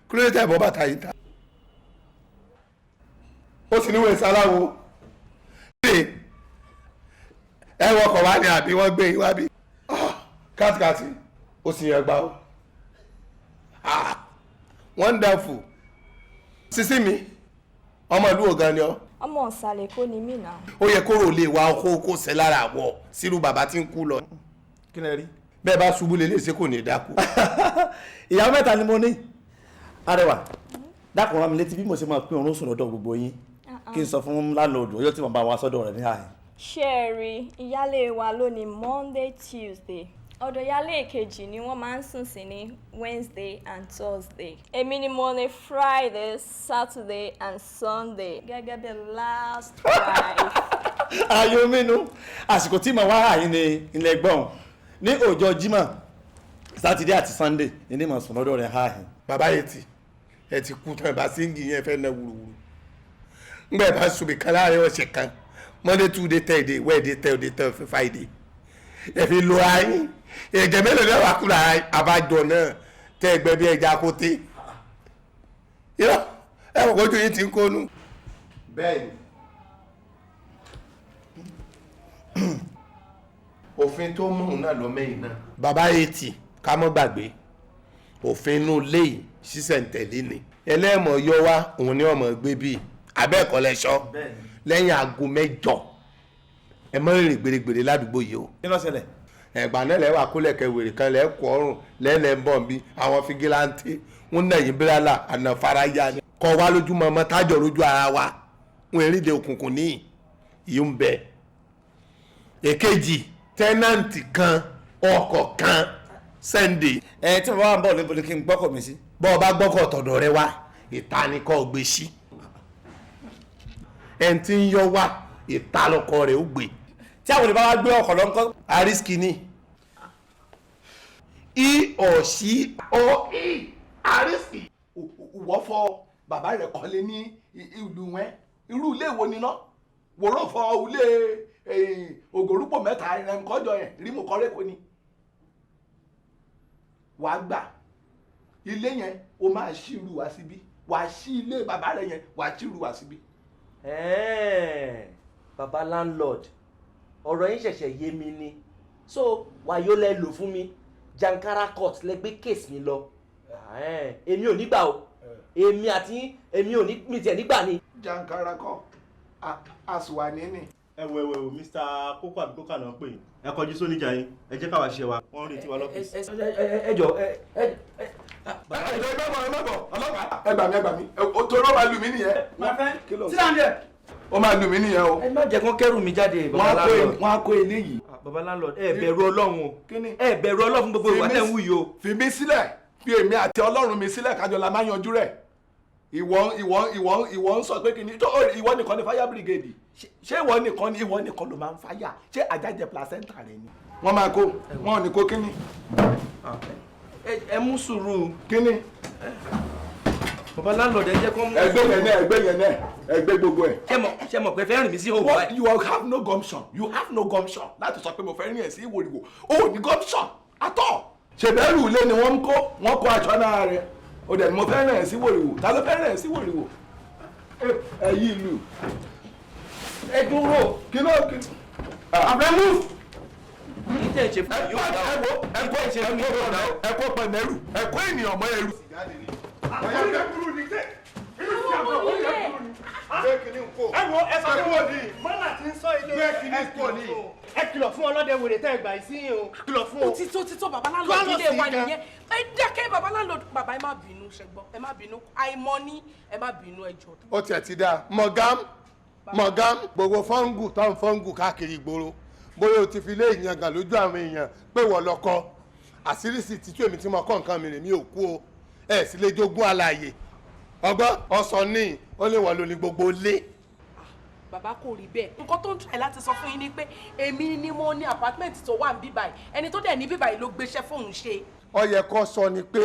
kí ló dé tẹ́ bọ́ bàtà yìí ta. ó sì níwèé sáláwo ẹ wọkọ̀ wá ní àbí wọ́n gbé ìwá bí. kátikàtì ó sì yẹn gbá o. wonderful sísí mi ọmọ ìlú ògan ni ọ. ọmọ ọ̀sàlẹ̀ kò ní mí náà. ó yẹ kóró lè wá ọkọ kó sẹ lára àwọ sírú bàbá tí ń kú lọ. kí lẹ rí. bẹ́ẹ̀ bá ṣubú lè léṣe kò ní dákú. ìyàwó mẹ́ta ni mo ní. Arẹwà dákun rán mi létí bí mo ṣe máa pín oorun sùn lọ́dọ̀ gbogbo yín kí n sọ fún láńlọ́ọ̀dù ọjọ́ tí mo bá wá sọ́dọ̀ rẹ̀ ní àyè. ṣé ẹ rí ìyálé wa lónìí Monday Tuesday ọ̀dọ̀ ìyálé kejì ni wọ́n máa ń sùn sí ní Wednesday and Thursday èmi ni mo ní Friday Saturday and Sunday gẹ́gẹ́ bí last wife. ayọ̀ mínú àsìkò tí màá wá àyín ní ilẹ̀ gbọ̀n ní ọjọ́ Jímọ̀ Saturday àti Sunday ní màá sùn lọ́dọ̀ rẹ̀ àyín. bàbá yẹn ẹ ti kú tán ẹ bá síngì yẹn fẹ́ ná wúruwúru ngbà ẹ bá sùnmí kan láàrin ọ̀sẹ̀ kan Monday Tuesday Thursday Wednesday Thursday Thursday Friday ẹ fi lo ayín ẹ̀jẹ̀ mélòó náà wà kúrò àbájọ náà tẹ ẹgbẹ́ bí ẹja kóté yọ ẹ mọ̀ kójú yín ti ń kónú. bẹ́ẹ̀ni òfin tó mú un náà lọ mẹ́yìn náà. bàbá etí ká mọ́ gbàgbé òfin inú léyìí sísẹ̀ntẹ̀lé ni ẹlẹ́mọ̀ yọ wá òun ni ọmọ gbé bíi abẹ́ẹ̀kọ́ lẹ́ṣọ́ lẹ́yìn aago 8 ẹ mọ́ rìn gbèrègbèrè ládùúgbò yìí o. kí ló ṣẹlẹ̀. ẹ̀gbà náà lẹ́wà kólẹ̀kẹ́ wèrè kan lẹ́kọ̀ọ́ ọ̀run lẹ́lẹ̀ ń bọ̀ bí àwọn fìgìláńtì ń nà yín bírálà àná faraya ni. kọ́ wa lójúmọ́ ọmọ tájọ lójú ara wa wọn èrìndè òkùnkùn ní ìyó ń bẹ. èkejì tẹ́nàntì kan ọkọ̀ kan Sunday. tí bàbá wa ń bọ̀ níbo ni kí n gbọ́kọ̀ mi sí. bọ́ ọ bá gbọ́kọ̀ tọ̀dọ̀ rẹ wá ìta ni kò gbé sí. ẹni tí ń yọ wá ìta lọkọ rẹ̀ ó gbé. tí àwọn ìbá wa gbé ọkọ̀ lọ ńkọ́. àrísìkì ni i ọ̀ sí ọ̀ i àrísìkì. wọ́n fọ bàbá rẹ̀ kọ́lé ní ìlú wọn irú ilé wo ni náà wòrán fọ ilé ògòrúpọ̀ mẹ́ta ẹ̀rẹ̀ kọjọ yẹn rímù kọ́rẹ́kọ́ ni wàá gbà ilé yẹn o máa ṣírù wá síbí wàá ṣí ilé bàbá rẹ̀ yẹn wàá ṣírù wá síbí. baba landlord ọ̀rọ̀ yín ṣẹ̀ṣẹ̀ yé mi ni so wàyó lẹ lò fún mi Jankara court lẹ gbé case mi lọ èmi ò nígbà o èmi àti èmi ò ní mi tiẹ̀ nígbà ni. Jankara kọ àsùwà níní. ẹwọ Mr. Kókó àbí Kókà náà pè ẹ kọjú sóníjà yín ẹ jẹ́ káwa ṣe wa wọ́n retí wa lọ́fíìsì. ẹ jọ ẹ gbà mí torí ó máa lù mí nìyẹn. sit down there. ó máa lù mí nìyẹn o. ẹ má jẹ́ kán kẹ́rù mi jáde baba landlord. wọ́n á kó eléyìí. baba landlord ẹ bẹ̀rù Ọlọ́run o ẹ bẹ̀rù Ọlọ́run fún gbogbo ìwà tẹ̀ ń wù yìí o. fi mí sílẹ̀ fi èmi àti Ọlọ́run mi sílẹ̀ kájọ la máa yanjú rẹ̀ ìwọ ń sọ pé kí ni ìwọ nìkan ni fire brigade ṣé ìwọ nìkan ló máa ń fáyà ṣé àjájẹ placenta rẹ ni. wọ́n máa kó wọn ò ní kó kíni. ẹ mú sùúrù. kíni. baba landlord ẹ jẹ́ kó mú. ẹgbẹ́ yẹn náà ẹgbẹ́ gbogbo ẹ̀. ṣé mọ̀ pé fẹ́ rìn mí sí òwò báyìí. you have no gumption láti sọ pé mo fẹ́ rìn ẹ̀ sí ìwòrìwò o ò ní gumption atọ́. ṣèbẹ́rù ilé ni wọ́n kó aṣọ náà rẹ̀ o dẹ̀ ni mo fẹ́ rìn ẹ̀ sí ìwòrìwò ta ló fẹ́ rìn ẹ̀ sí ìwòrìwò. ẹ yí ìlú. ẹ dúró. kí ló kí. àbẹ mú. ìtẹ̀ ṣe fún yóò dá o. ẹ̀kọ́ ṣe fún yóò dá o. ẹ̀kọ́ pẹ̀mẹ́rù ẹ̀kọ́ ènìyàn mọ́ ẹrù. àwọn ilé burú ni tẹ. àwọn ọmọ ilé. ẹ wo ẹ sọ fún wọn ni mọ́nà tí ń sọ ilé ẹ kìlọ̀ fún ọlọ́dẹ wèrè tẹ́ ẹ gbà sí yín o kìlọ̀ fún o. títọ́ bàbá láńlọ́ọ̀dù ilé wa nìyẹn ẹ dákẹ́ bàbá láńlọ́ọ̀dù bàbá ẹ má bínú ṣẹgbọ́n ẹ má bínú àìmọ́ ní ẹ má bínú ẹjọ́. ó tiẹ̀ ti dáa mọ̀gám gbogbo fọ́ngù tó ń fọ́ngù káàkiri ìgboro bóyá o ti fi lé ìyangàn lójú àwọn èèyàn pé wọ́n lọ́kọ́ àṣírí sì ti tú èmi tí mo kọ́ nǹkan mi rè mí ò kú o ẹ̀ sì lè jogún àlàyé ọgbọ́n ọ̀sán ní ó lè wọ̀ lóní gbogbo lé. bàbá kò rí bẹ́ẹ̀ nǹkan tó ń try láti sọ fún yín ni pé èmi ni mo ní apartment tó wà ní bíbáyìí ẹni tó dẹ̀ ní bíbáyìí ló gbéṣẹ́ fóun ṣe. ó yẹ kó sọ ni pé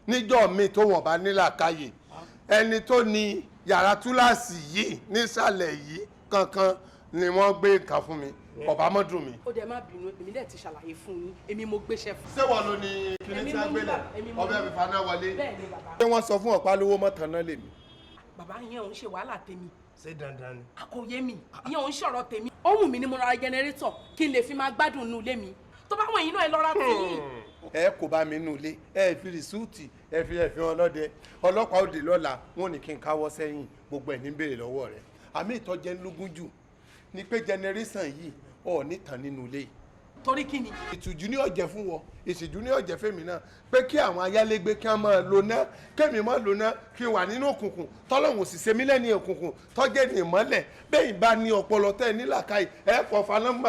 níjọ́ mi tó wọ́n bá nílàkàyè ẹni tó ní yàrá túláàsì yìí nísàlẹ̀ yìí kankan ni wọ́n gbé nǹkan fún mi ọba mọ́dún mi. ó dẹ̀ má bínú èmi dẹ̀ ti ṣàlàyé fún yín èmi mo gbéṣẹ́ fún. ṣé wọn ló ní kíní tí a gbé lẹ ọbẹ̀ mi faná wọlé. bẹ́ẹ̀ni bàbá. ṣé wọ́n sọ fún ọ̀pá lówó mọ́tàn náà lèmi. bàbá yẹn òun ṣe wàhálà tèmi. ṣé dandan ni. àkòyé mi ìyẹn òun ṣọ̀rọ̀ tèmi. ó wù mí ni mo ra jẹnẹrétọ̀ kí n lè fi máa gbádùn inú ilé mi tó bá wọn yìí náà ẹ lọ ra tí yìí. ẹ kò bá mi nù ilé ẹ fi rìsúùtì ẹ fi ẹfin ọlọ́dẹ ọlọ́pàá òde lọ́la wọn ò ní kí n káwọ́ sẹ́yìn gbogbo ẹ̀ ní béèrè lọ́wọ́ rẹ̀ àmì ìtọ́jẹ́ ńlógún jù ni pé jẹnẹrẹ́sàn yìí ọ̀ nìtàn nínú ilé yìí. torí kí ni. ìtùjú ní ọ̀jẹ̀ fún wọn ìṣèjú ní ọ̀jẹ̀ fẹ́mi náà pé kí àwọn ayálégbé kí wọ́n máa lò ná kémi máa lò ná kí n wà nínú òkùnkùn tọ́lọ́hùn sì ṣe mí lẹ́ni òkùnkùn tọ́jẹ́ ní ìmọ́lẹ̀ bẹ́ẹ̀ bá ní ọpọlọ tẹ́ ní làkàì ẹ̀ kọ́ faná mú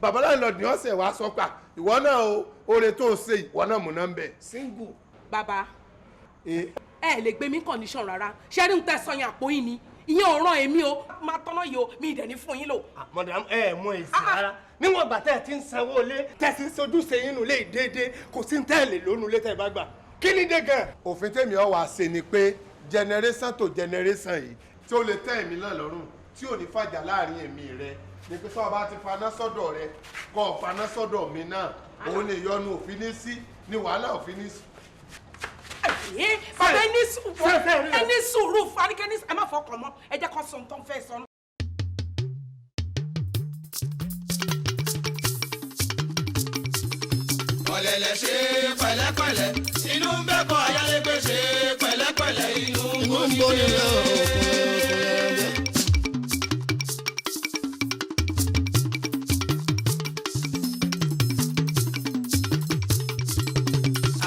bàbá láńlọ́ọ̀dù ní ọ̀sẹ̀ wàá sọ pà ìwọ náà o oore tó o ṣe ìwọ náà mú náà ń bẹ̀. single. bàbá ẹ lè gbé mi condition rárá ṣẹ́rí ń tẹ̀sán yẹn àpò yín ni ìyẹn ò ràn èmi o máa tọ́nà yìí o mi ìdẹ̀ ní fún yín lò. madam ẹ mọ èsì rárá níwọ̀n ìgbà tẹ́ ẹ ti ń sanwó lé tẹ̀sí sojúṣe yín nù lé déédéé kò sí tẹ́ẹ̀lì lónú lé tẹ́ ẹ bá gbà kí ni dé gan. òfin tèmi ọ wá ṣe ni pé generation to generation yìí tí ó lè tẹ́ èmi náà lọ́rùn tí ò ní fàjà láàrin èmi rẹ ni pé sọ́ọ́ bá ti faná sọ́dọ̀ rẹ kọ́ faná sọ́dọ̀ mi náà òun lè yọnu òfin ní sí ni wàhálà òfin ní sí. bàbá ẹni sùúrù fanikẹ́ni ẹ má fọkàn mọ́ ẹ jẹ́ kó sọ nǹkan fẹ́ sọ. ọ̀lẹ̀lẹ̀ ṣe pẹ̀lẹ́pẹ̀lẹ́ inú ń bẹ́ kọ́ ayálégbé ṣe pẹ̀lẹ́pẹ̀lẹ́ inú ń gbóni lé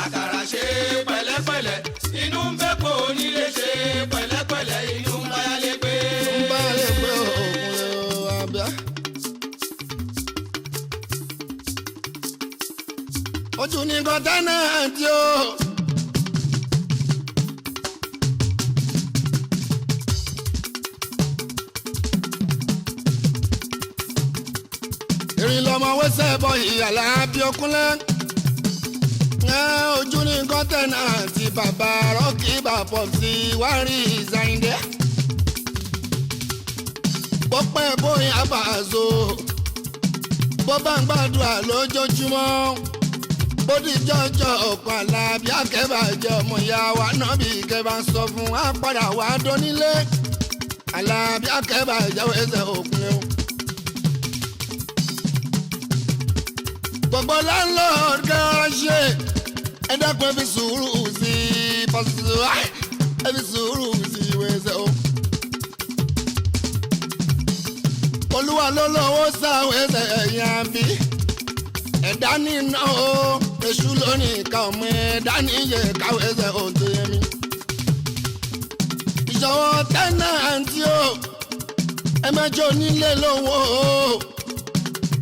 àkàrà ṣe pẹ̀lẹ́pẹ̀lẹ́ inú ń bẹ́ kọ́ onílé ṣe ojú ní kọ́tánà tí ó. ìrìn lọmọ wẹsẹ̀ bọ ìyàlá bí ọkúnlẹ̀. ojú ní kọ́tánà tí bàbá rọ́ọ̀kì bàpọ̀ sí wárí ìzàyìndẹ́. bó pẹ́ bóyá bàzó bó bá ń gbàdúrà lójoojúmọ́ bó di jọjọ ọ̀pọ̀ Àlàbí akẹ́bàjẹ́ ọmọ ìyá wa náà bí kẹbà ń sọ fún wa padà wá dónílé Àlàbí akẹ́bàjẹ́ ẹsẹ̀ òkun o. gbogbo landlord garaje ẹ dákun ẹ fi sùúrù sí pásítọ̀ ẹ fi sùúrù sí wẹ́sẹ̀ o. olúwa ló lọ́wọ́ sáwọn ẹsẹ̀ ẹ̀yìn àbí ẹ̀dá nínú o èṣù lónìí ká ọmọ ẹ̀dá níyẹ káwọ́ ẹsẹ̀ òtò yẹmi. ìṣòwò tẹ́nàntì o ẹ mẹ́jọ nílé lówó o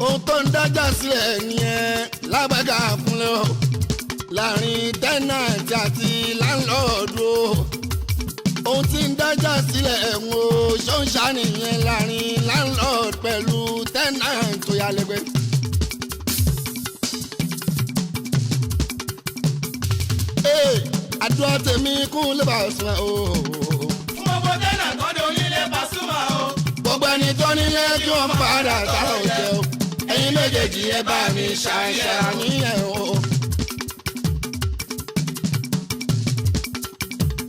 ohun tó ń dájà sílẹ̀ nìyẹn lágbàgà fúnlẹ̀ o láàrin tẹ́nàntì àti láńlọ́ọ̀dù o ohun tí ń dájà sílẹ̀ ẹ̀hún o ṣóńṣà nìyẹn láàrin landlord pẹ̀lú tenant tó yá lẹ́gbẹ́. àdúrà tèmi kún lè bá sùn o. fún gbogbo tenant tó ní onílé Pasuma o. gbogbo ẹni tó nílé kí wọ́n padà sára òjẹ́ o. ẹ̀yin méjèèjì ẹ bá mi ṣàníyàn o.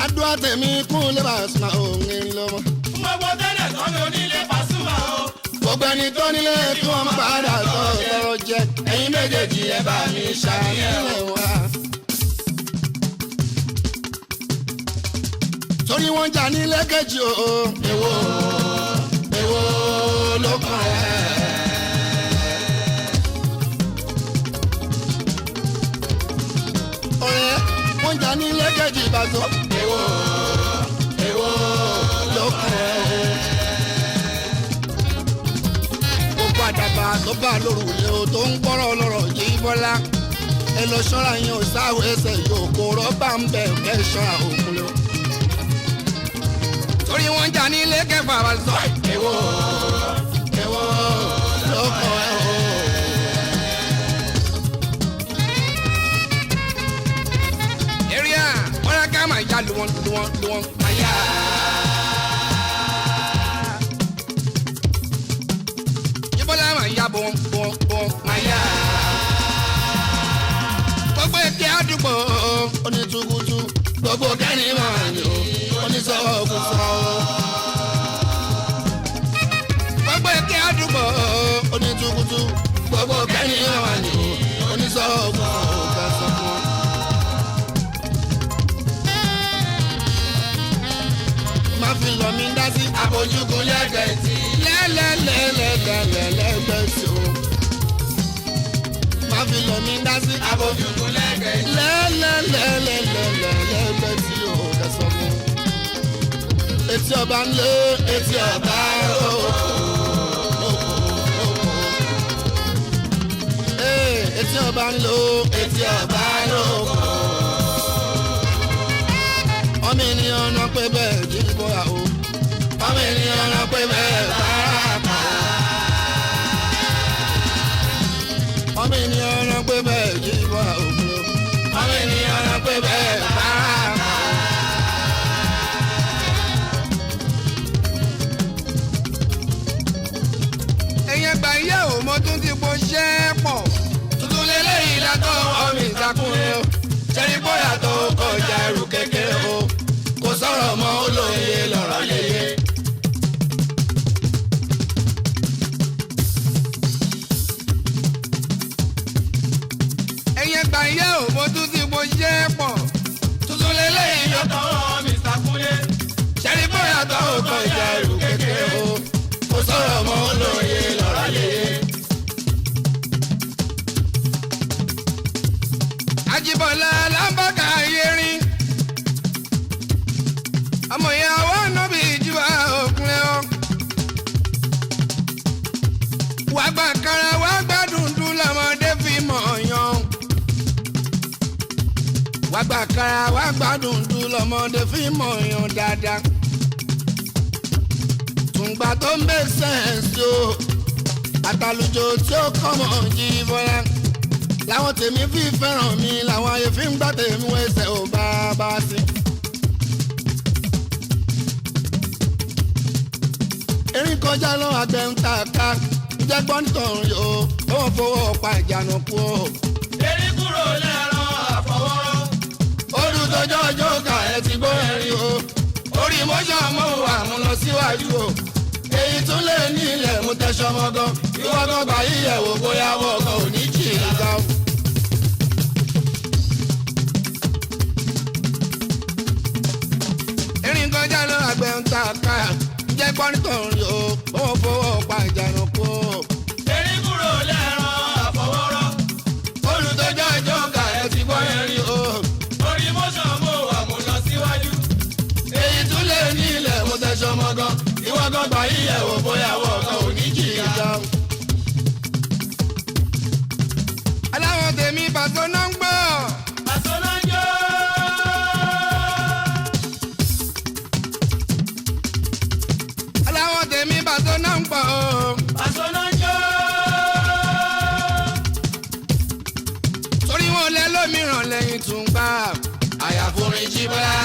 àdúrà tèmi kún lè bá sùn o ńrin lọ́mọ. fún gbogbo tenant tó ní onílé Pasuma o. gbogbo ẹni tó nílé kí wọ́n padà sọ̀rọ̀ jẹ́. ẹ̀yin méjèèjì ẹ bá mi ṣàníyàn wa. torí wọ́n jà ní lẹ́kẹ̀jì o. èwo ló kàn ẹ́. ọ̀rẹ́ wọ́n jà ní lẹ́kẹ̀jì ìbàdàn. èwo ló kàn ẹ́. gbogbo àdàbà tó bá lórúlé o tó ń gbọ́rọ̀ lọ́rọ̀ yìí bọ́lá. ẹ lọ ṣọ́ra yẹn ò sáwọ́ ẹsẹ̀ yóò kó rọ́bà ń bẹ̀ kẹ́ ṣọ́ra òkun lọ. torí wọ́n jà ní ilé kẹfà wà sọ. èwo ló kàn ẹ́ o. area wọ́n ká máa ya lu wọn. Maya. Yíbọ́lá máa ya bọ̀. Maya. gbogbo èké àdúgbò onítùkùtù gbogbo kẹ́rin máa ní o onísọ̀rọ̀ kò sọ. gbogbo èké àdúgbò onítùkùtù gbogbo kẹ́rin máa ní o onísọ̀rọ̀ kò sọ. má fi lọ mi dá sí àbójúkun lẹ́gbẹ̀ẹ́ tí. lẹ́gbẹ̀ẹ́ sí o. má fi lọ mi dá sí àbójúkun lẹ́gbẹ̀ẹ́ tí. lẹ́gbẹ̀ẹ́ sí o kẹsàn fún. etí ọba ń lé etí ọba rò. etí ọba ń lo etí ọba rò. ọmọ ènìyàn náà pé bẹ́ẹ̀ jí bọ́ra o. ọmọ ènìyàn náà pé bẹ́ẹ̀ bára pa. ọmọ ènìyàn náà pé bẹ́ẹ̀ jí bọ́ra o. ọmọ ènìyàn náà pé bẹ́ẹ̀ bára pa. ẹ̀yẹ́ gbà yẹ ò mọ tún ti bó ṣẹ́ pọ̀. tuntun lélẹ́yìí látọ̀ ọmọ ìtakùnrin o. ṣẹ́ni bóyá tó kọjá ẹrù kékeré o. kò sọ̀rọ̀ mọ́ olóye lọ́rọ̀ yẹyẹ. ẹ̀yẹ́ gbà yẹ ò mọ tún ti bó ṣẹ́ pọ̀. tuntun lélẹ́yìí látọ̀ ọmọ ìtakùnrin. ṣẹ́ni bóyá tó kọjá ẹrù kékeré o. kò sọ̀rọ̀ mọ́ olóye lọ́rọ̀ yẹyẹ. Ajíbọ́lá lámbàkà yẹrin ọmọ ìyàwó nọ́bì ìjìbá òkúnlẹ̀ ọ́. wà gbà kára wà gbà dùndún lọ́mọdé fi mọ̀ yan. gbà kára wá gbádùn dùn lọ́mọdé fi mọ̀ yàn dáadáa. tùǹgbà tó ń make sense o àtàlùjọ tí ó kọ́ mọ̀ jí bọ́lá làwọn tèmi fi fẹ́ràn mi làwọn ayé fi ń gbà tèmi wẹ́sẹ̀ ò bá bá sí. erin kọjá lọ àgbẹ̀ ń ta ká jẹ́ gbọ́ntàn yòó ó wọ́n fowó pa ìjànà kú o. erin kúrò lẹ́rọ àfọwọ́rọ́. olùtọ́jọ́ ọjọ́ ká ẹ ti gbọ́ ẹ̀rín o. orí mọ́ṣọ́ mọ́ wà mú lọ síwájú o. èyí tún lè ní ilẹ̀ mú tẹ́sọ́ mọ́gán ìwọ́gán gbà yíyẹ̀wò bóyá wọ́gán ò ní jì í ga o. erin kọjá lọ àgbẹ̀ ń ta ká jẹ́ gbọ́ntàn yòó ó wọ́n fowó pa ìjànà kú o. erin kúrò lẹ́rọ àfọwọ́rọ́. olùtọ́jọ́ ọjọ́ ká ẹ ti gbọ́ ẹ̀rín o. orí mọ́ṣọ́ mọ́ wà mú lọ síwájú. èyí tún lè ní ilẹ̀ mú tẹ́sọ́ mọ́gán ìwọ́gán gbà yíyẹ̀wò bóyá wọ́gán ò ní jì í ga o. aláwọ̀ tèmi pàṣẹ náà ń gbọ́. pàṣẹ náà ń jó. aláwọ̀ tèmi pàṣẹ náà ń gbọ́ o. pàṣẹ náà ń jó. torí wọn lẹ lómìíràn lẹ́yìn tún gbà. àyàforin jí bọ́lá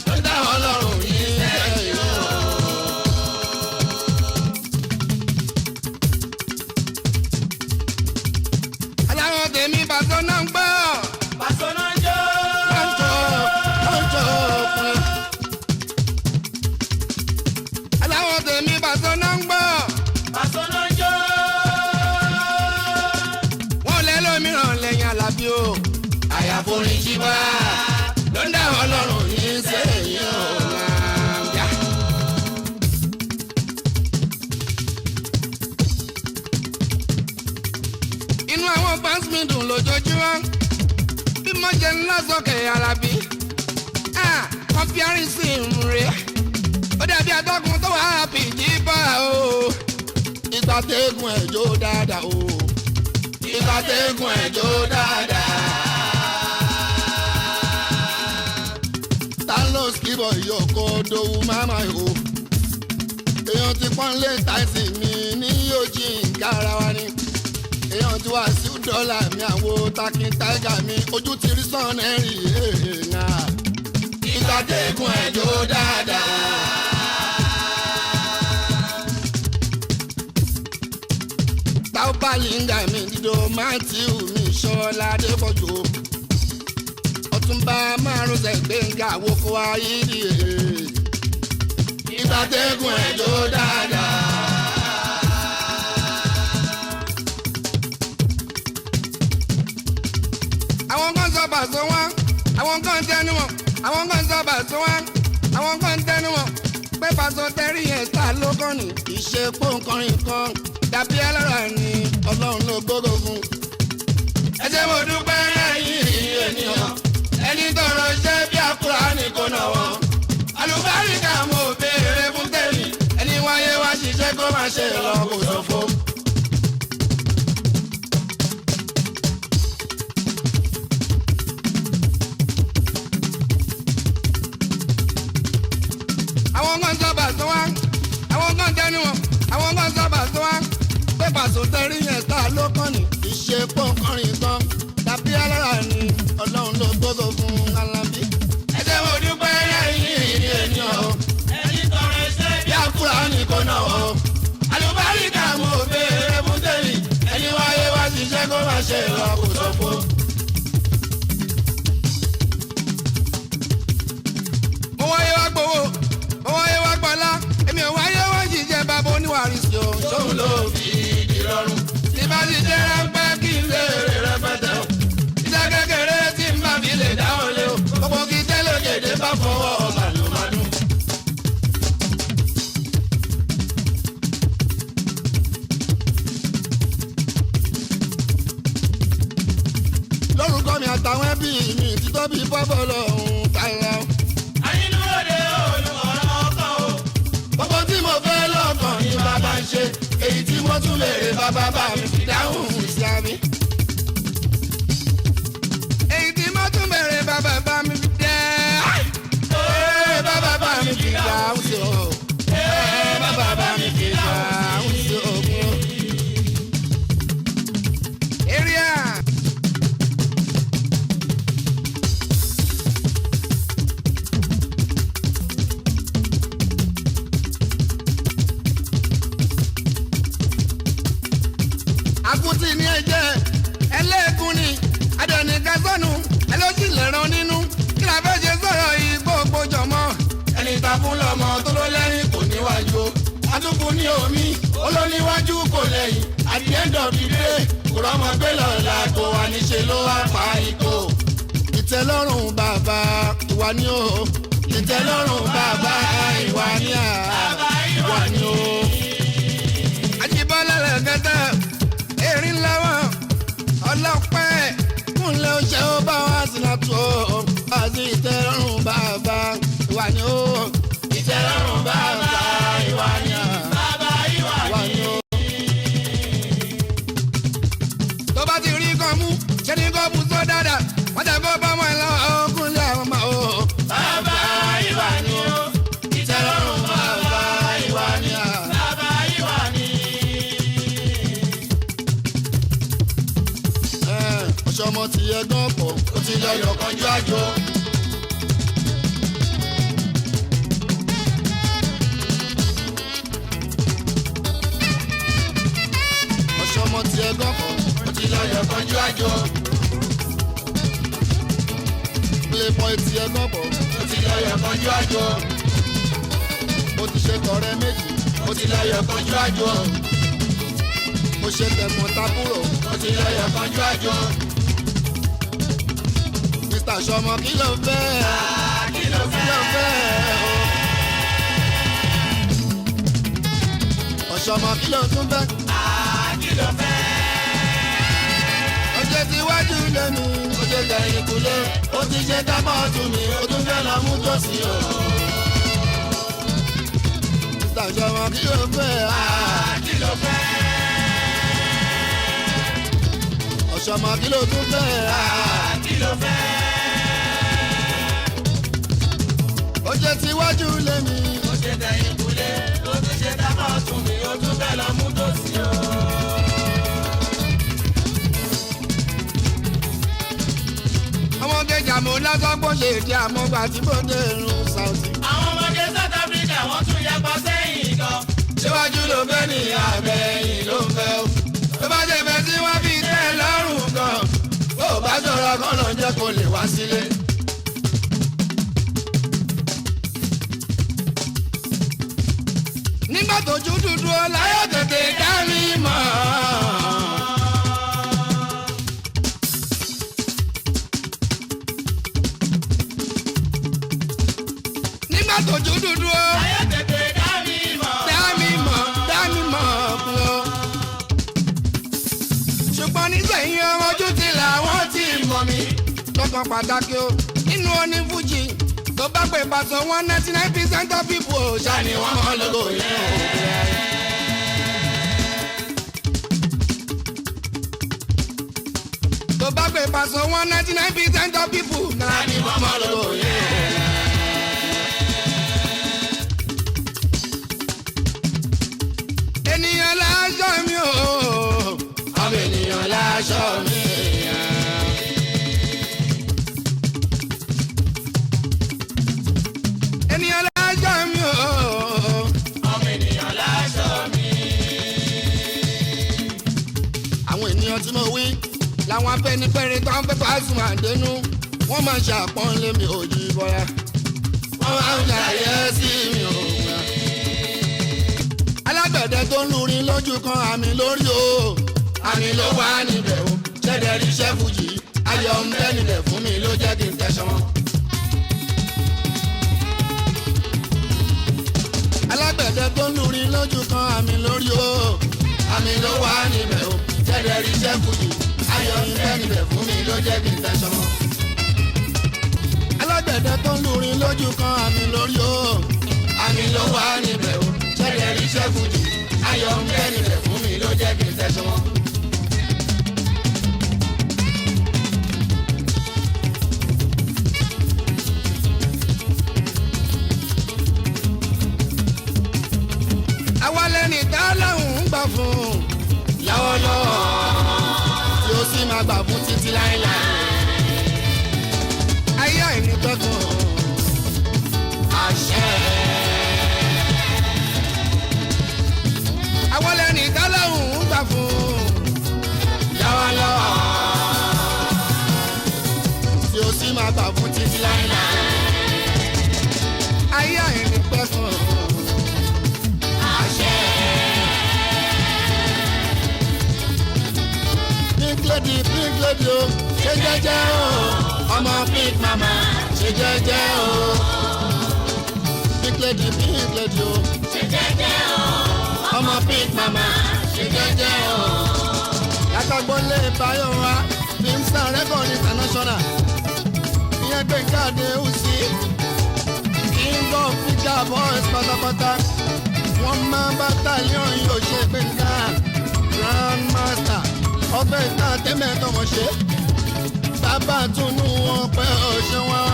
ló dá wọn lọ́rùn yìí lẹ́yìn o. aláwọ̀ tèmi pàṣẹ náà ń gbọ́. pàṣẹ náà ń jó. lọ́jọ́ òpin. aláwọ̀ tèmi pàṣẹ náà ń gbọ́. pàṣẹ náà ń jó. wọ́n lẹ́ lómìíràn lẹ́yìn Alábí o. àyàforin jí bá ló ń dá wọn lọ́rùn ní sẹ́yìn o. inú àwọn fans mi dùn lójoojúmọ́ bí mo jẹ ńlá sókè Alábí comparison rẹ̀ ó dàbí atọ́kùn tó wà á pìjì bá o. ìgbà tẹ́gùn ẹ̀jọ́ dáadáa o. ìgbà tẹ́gùn ẹ̀jọ́ dáadáa. talos kíbọ̀ ìyọ̀kọ̀ dòwú máma o. èèyàn ti pọ́n lé táìsì mi ní yóò jí nǹkan ara wa ni. èèyàn ti wá sí dọ́là mi àwo takin táìgà mi ojú ti rí sọ́ọ̀nù ẹ̀rì èèyàn. ìgbà tẹ́gùn ẹ̀jọ́ dáadáa. Taubalinga mi dido Matthew mi Ṣọlá Adépọ̀jù Ọ̀túnba márùnsẹ̀ Gbénga Àwòkọ ayírí ìgbà tẹ́gùn ẹ̀jọ́ dáadáa. àwọn kan sọ bàṣọ wọn àwọn kan tẹnu wọn àwọn kan sọ bàṣọ wọn àwọn kan tẹnu wọn pé pàṣọ tẹ́rì yẹn sá ló kàn ní ìṣe pọ́nkọrin kan dàbí ẹlẹ́rọ ni ọlọ́run ló gbógo fún. ẹ ṣé mo dúpẹ́ ẹ̀yin ènìyàn ẹni tọrọ iṣẹ́ bí àkúrà ní kò nà wọ́n. àlùbáríkà mo béèrè fún tèmi ẹni wáyé wá ṣiṣẹ́ kó má ṣe lọ kò ṣòfò. àwọn kan sábà tó wá àwọn kan tẹnu wọn àwọn kan sábà tó wá pé pàṣẹ tẹrí yẹn sá ló kàn ní ìṣe pọ́nkọrin kan tàbí alára ni ọlọ́run ló gbógo fún Alábí. ẹ ṣé mo dúpẹ́ ẹ̀yin ènìyàn o ẹni tọrọ iṣẹ́ bí àkúrà ní kò náà o. àlùbáríkà mo béèrè fún tèmi ẹni wáyé wá ṣiṣẹ́ kó má ṣe lọ kò ṣòfò. mo wáyé wá gbowó mo wáyé wá gbọ́lá èmi ò wáyé wá jíjẹ bàbá oníwàrísí o. sóun ló fi ìdí rọrùn tí bá ti jẹ́ ráńpẹ́ kí n lè rè rẹpẹtẹ o. iṣẹ́ kékeré tí n bá fi lè dáhùn lé o. gbogbo kí tẹ́lẹ̀ gèdè bá fọwọ́ màlúmàlú. lórúkọ mi àtàwọn ẹbí mi títọ́ bí bọ́bọ̀ lọ́hùn tààrà. ayélujáde olùkọ́rọ̀ ọkọ̀ o. gbogbo tí mo fẹ́ lọ́kàn ni bàbá ń ṣe èyí tí mo tún lè rè bàbá bá mi fi dáhùn sí àmì. èyí tí mo tún bẹ̀rẹ̀ bàbá bá àkútì ní ẹ̀jẹ̀ ẹlẹ́ẹ̀kún ni adẹ̀nìkan sọ́nù ẹlọ́sì lẹ́ràn nínú kí la fẹ́ ṣe sọ̀rọ̀ yìí gbogbo jọmọ́. ẹni ta fún lọ́mọ tó ló lẹ́yìn kò níwájú àtúkù ní omi ó ló níwájú kò lẹ́yìn at the end of the day kò rọ́mọ gbé lọ́la kò wà níṣẹ́ ló wá pa ikó. ìtẹ́lọ́rùn bàbá ìwà ni ó ìtẹ́lọ́rùn bàbá ìwà ni ìwà ni ó. Àjíbọ́lá lẹ́gẹ́dẹ́ erin lọ́wọ́ ọlọ́pẹ́ kúnlẹ̀ oṣù ó bá wá sílẹ̀ tó àti ìtẹ́lọ́rùn bàbá ìwà ni ó. ìtẹ́lọ́rùn bàbá ìwà ni ìwà ni ó. tó bá ti rí kan mú ṣe ni kò bù sọ dáadáa wọ́n tẹ̀ kó bá wọn ẹ̀ lọ́wọ́ kúnlẹ̀ àwọn ọmọ o. bàbá ìwà ni ó. ìtẹ́lọ́rùn bàbá ìwà ni bàbá ìwà ni. ọmọ ti ẹgbọ́n pọ̀ ó ti lọ yọ̀kanjú àjò. ọmọ ti ẹgbọ́n pọ̀ ó ti lọ yọ̀kanjú àjò. playboy ti ẹgbọ́n pọ̀ ó ti lọ yọ̀kanjú àjò. mo ti ṣe tọrẹ méjì ó ti lọ yọ̀kanjú àjò. mo ṣe tẹ̀gbọ́n tábúrò ó ti lọ yọ̀kanjú àjò. Mr. Ṣọmọ kí ló fẹ́? Kí ló fẹ́? Ọ̀ṣọ́mọ kí ló tún fẹ́? Kí ló fẹ́? Ó ṣe tiwájú lẹ́nu, ó ṣe tẹ̀yìn kúlé, ó ti ṣe tábọ̀tù mi, ó tún fẹ́ lọ mú tòsí o. Mr. Ṣọmọ kí ló fẹ́? Kí ló fẹ́? Ọ̀ṣọ́mọ kí ló tún fẹ́? Kí ló fẹ́? Ó jẹ́ tiwájú lé mi. Ó ṣe tẹ̀yìn kúlé, ó tún ṣe dábọ̀ tún mi, ó tún fẹ́ lọ mú tòsí o. Ọmọge jàmọ̀ lásọ́gbọ́n ṣe èdè àmọ́gbà tí mo dé irun Saudi. Àwọn ọmọge South Africa wọ́n tún yapa sẹ́yìn gan. Síwájú ló fẹ́ ní àbẹ̀yìn ló ń fẹ́ o. Tó bá jẹ́ fẹ́ tí wọ́n fi tẹ́ lọ́rùn gan. Bó o bá sọ̀rọ̀ kan náà jẹ́ kó lè wá sílé. Nígbà tójú dúdú láyọ̀ tètè dá mi mọ̀. Nígbà tójú dúdú láyọ̀ tètè dá mi mọ̀. Dá mi mọ̀ fún ọ. Ṣùgbọ́n nísìnyí ojú ti làwọn ti mọ̀ mí. Lọ́kàn pàtàkì o nínú onífújì tó bá pè pàṣọ 199% of people ò ṣàní wọn mọ́ lógo yẹn o. tó bá pè pàṣọ 199% of people náà ni wọ́n mọ́ lógo yẹn o. ènìyàn láṣọ mi o ọmọ ènìyàn láṣọ mi. ènìyàn láṣọ mi o ọmọ ènìyàn láṣọ mi. àwọn ènìyàn tí mo wí làwọn afẹnifẹre tó ń fẹ́ Pasuma dénú wọ́n máa ń ṣàpọ́nlé mi ò yí bọ́lá wọ́n máa ń ṣàyẹ́ sí mi ò gbà. alágbẹ̀dẹ tó ń lurin lójú kan àmì lórí o àmì ló wà níbẹ̀ o ṣẹ̀dẹ̀ rí iṣẹ́ fújì ayọ̀ ń bẹ́ níbẹ̀ fún mi ló jẹ́ kí n tẹ̀sán wọn. alágbẹ̀dẹ tó ń lurin lójú kan àmì lórí o àmì ló wà níbẹ̀ o ṣẹ̀dẹ̀ rí iṣẹ́ fújì ayọ̀ ń bẹ́ níbẹ̀ fún mi ló jẹ́ kí n tẹ̀sán wọn. alágbẹ̀dẹ tó ń lurin lójú kan àmì lórí o àmì ló wà níbẹ̀ o ṣẹ̀dẹ̀ rí iṣẹ́ fújì ayọ̀ ń bẹ́ níbẹ̀ fún mi ló jẹ́ kí n tẹ̀sán wọn. awalẹ̀ ní dáláhùn ń gbà fún lọ́wọ́lọ́wọ́ tí ó sì máa gbà fún títí láéláé. ayé àìní pẹ́kun àṣẹ. awalẹ̀ ní dáláhùn ń gbà fún lady pink lady o ṣe jẹ́jẹ́ o ọmọ pink mama ṣe jẹ́jẹ́ o pink lady o ṣe jẹ́jẹ́ o ọmọ pink mama ṣe jẹ́jẹ́ o. Látàgbọ́lé Báyọ̀ wa Filmstar Record International ìyẹn gbé jáde Uzi king of figure boys pátápátá wọ́n máa battalion yóò ṣe gbẹ̀ngà grand master ọbẹ̀ ìta tẹ́mẹ̀tọ́mọ̀ ṣe bàbá túnú wọn pẹ́ ọ̀ṣẹ́ wọn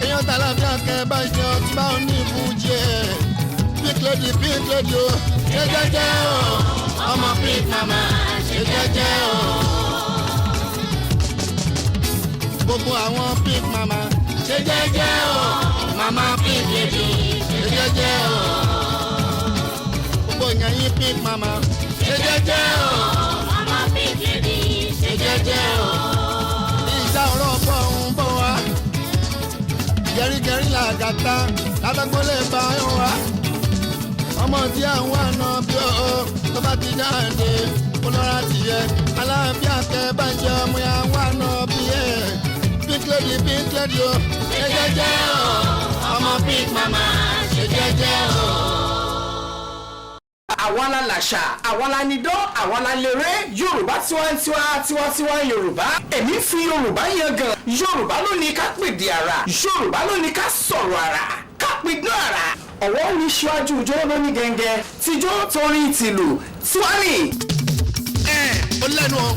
èèyàn tàlàfíà kẹbà jẹ ọtí bá ò ní ìbújẹ pink lady o ṣe jẹ́jẹ́ o ọmọ pink mama ṣe jẹ́jẹ́ o gbogbo àwọn pink mama ṣe jẹ́jẹ́ o mama pink lady ṣe jẹ́jẹ́ o gbogbo ìyẹn yín pink mama ṣe jẹ́jẹ́ o mama pink lady ṣe jẹ́jẹ́ o ìjà ọ̀rọ̀ ọ̀pọ̀ ń bọ̀ wá gẹ̀rígẹ̀rí làgàtà látàgbọ́lé Báyọ̀ wá ọmọ tí àwọn àna bí ó tó bá ti jáde kó lọ́ra tìyẹ aláàbíà kẹ́ bá ń jẹ ọmọ àwọn àna bí ẹ̀ pink lady o ṣe jẹ́jẹ́ o ọmọ pink mama ṣe jẹ́jẹ́ o. Àwa la làṣà, àwa la nidán, àwa la léré, Yorùbá tiwantiwa Yorùbá. Èmi fi Yorùbá yangàn. Yorùbá ló ní ká pèdè ara. Yorùbá ló ní ká sọ̀rọ̀ ara. Ká pidán ara. Ọ̀wọ́ orí ṣíwájú ijó ló ní gẹ́ngẹ́. Tijó torí tìlù. Tiwani. Ó lẹ́nu o.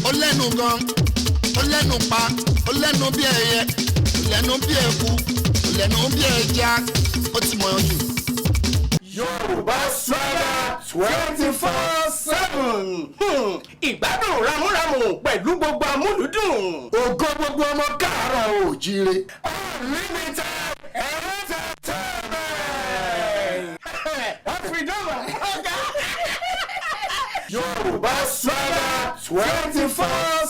Ó lẹ́nu gan. Ó lẹ́nu pa. Ó lẹ́nu bí ẹyẹ. Ó lẹ́nu bí ẹ̀kú. Lẹ́nu bí ẹja ó ti mọ̀ jù. Yorùbá Swagger 24/7. Ìgbádùn ramúramù pẹ̀lú gbogbo amúlùdùn. Ògo gbogbo ọmọ káàárọ̀ oòjíire. Unlimited entertainment. Yorùbá Swagger 24/7.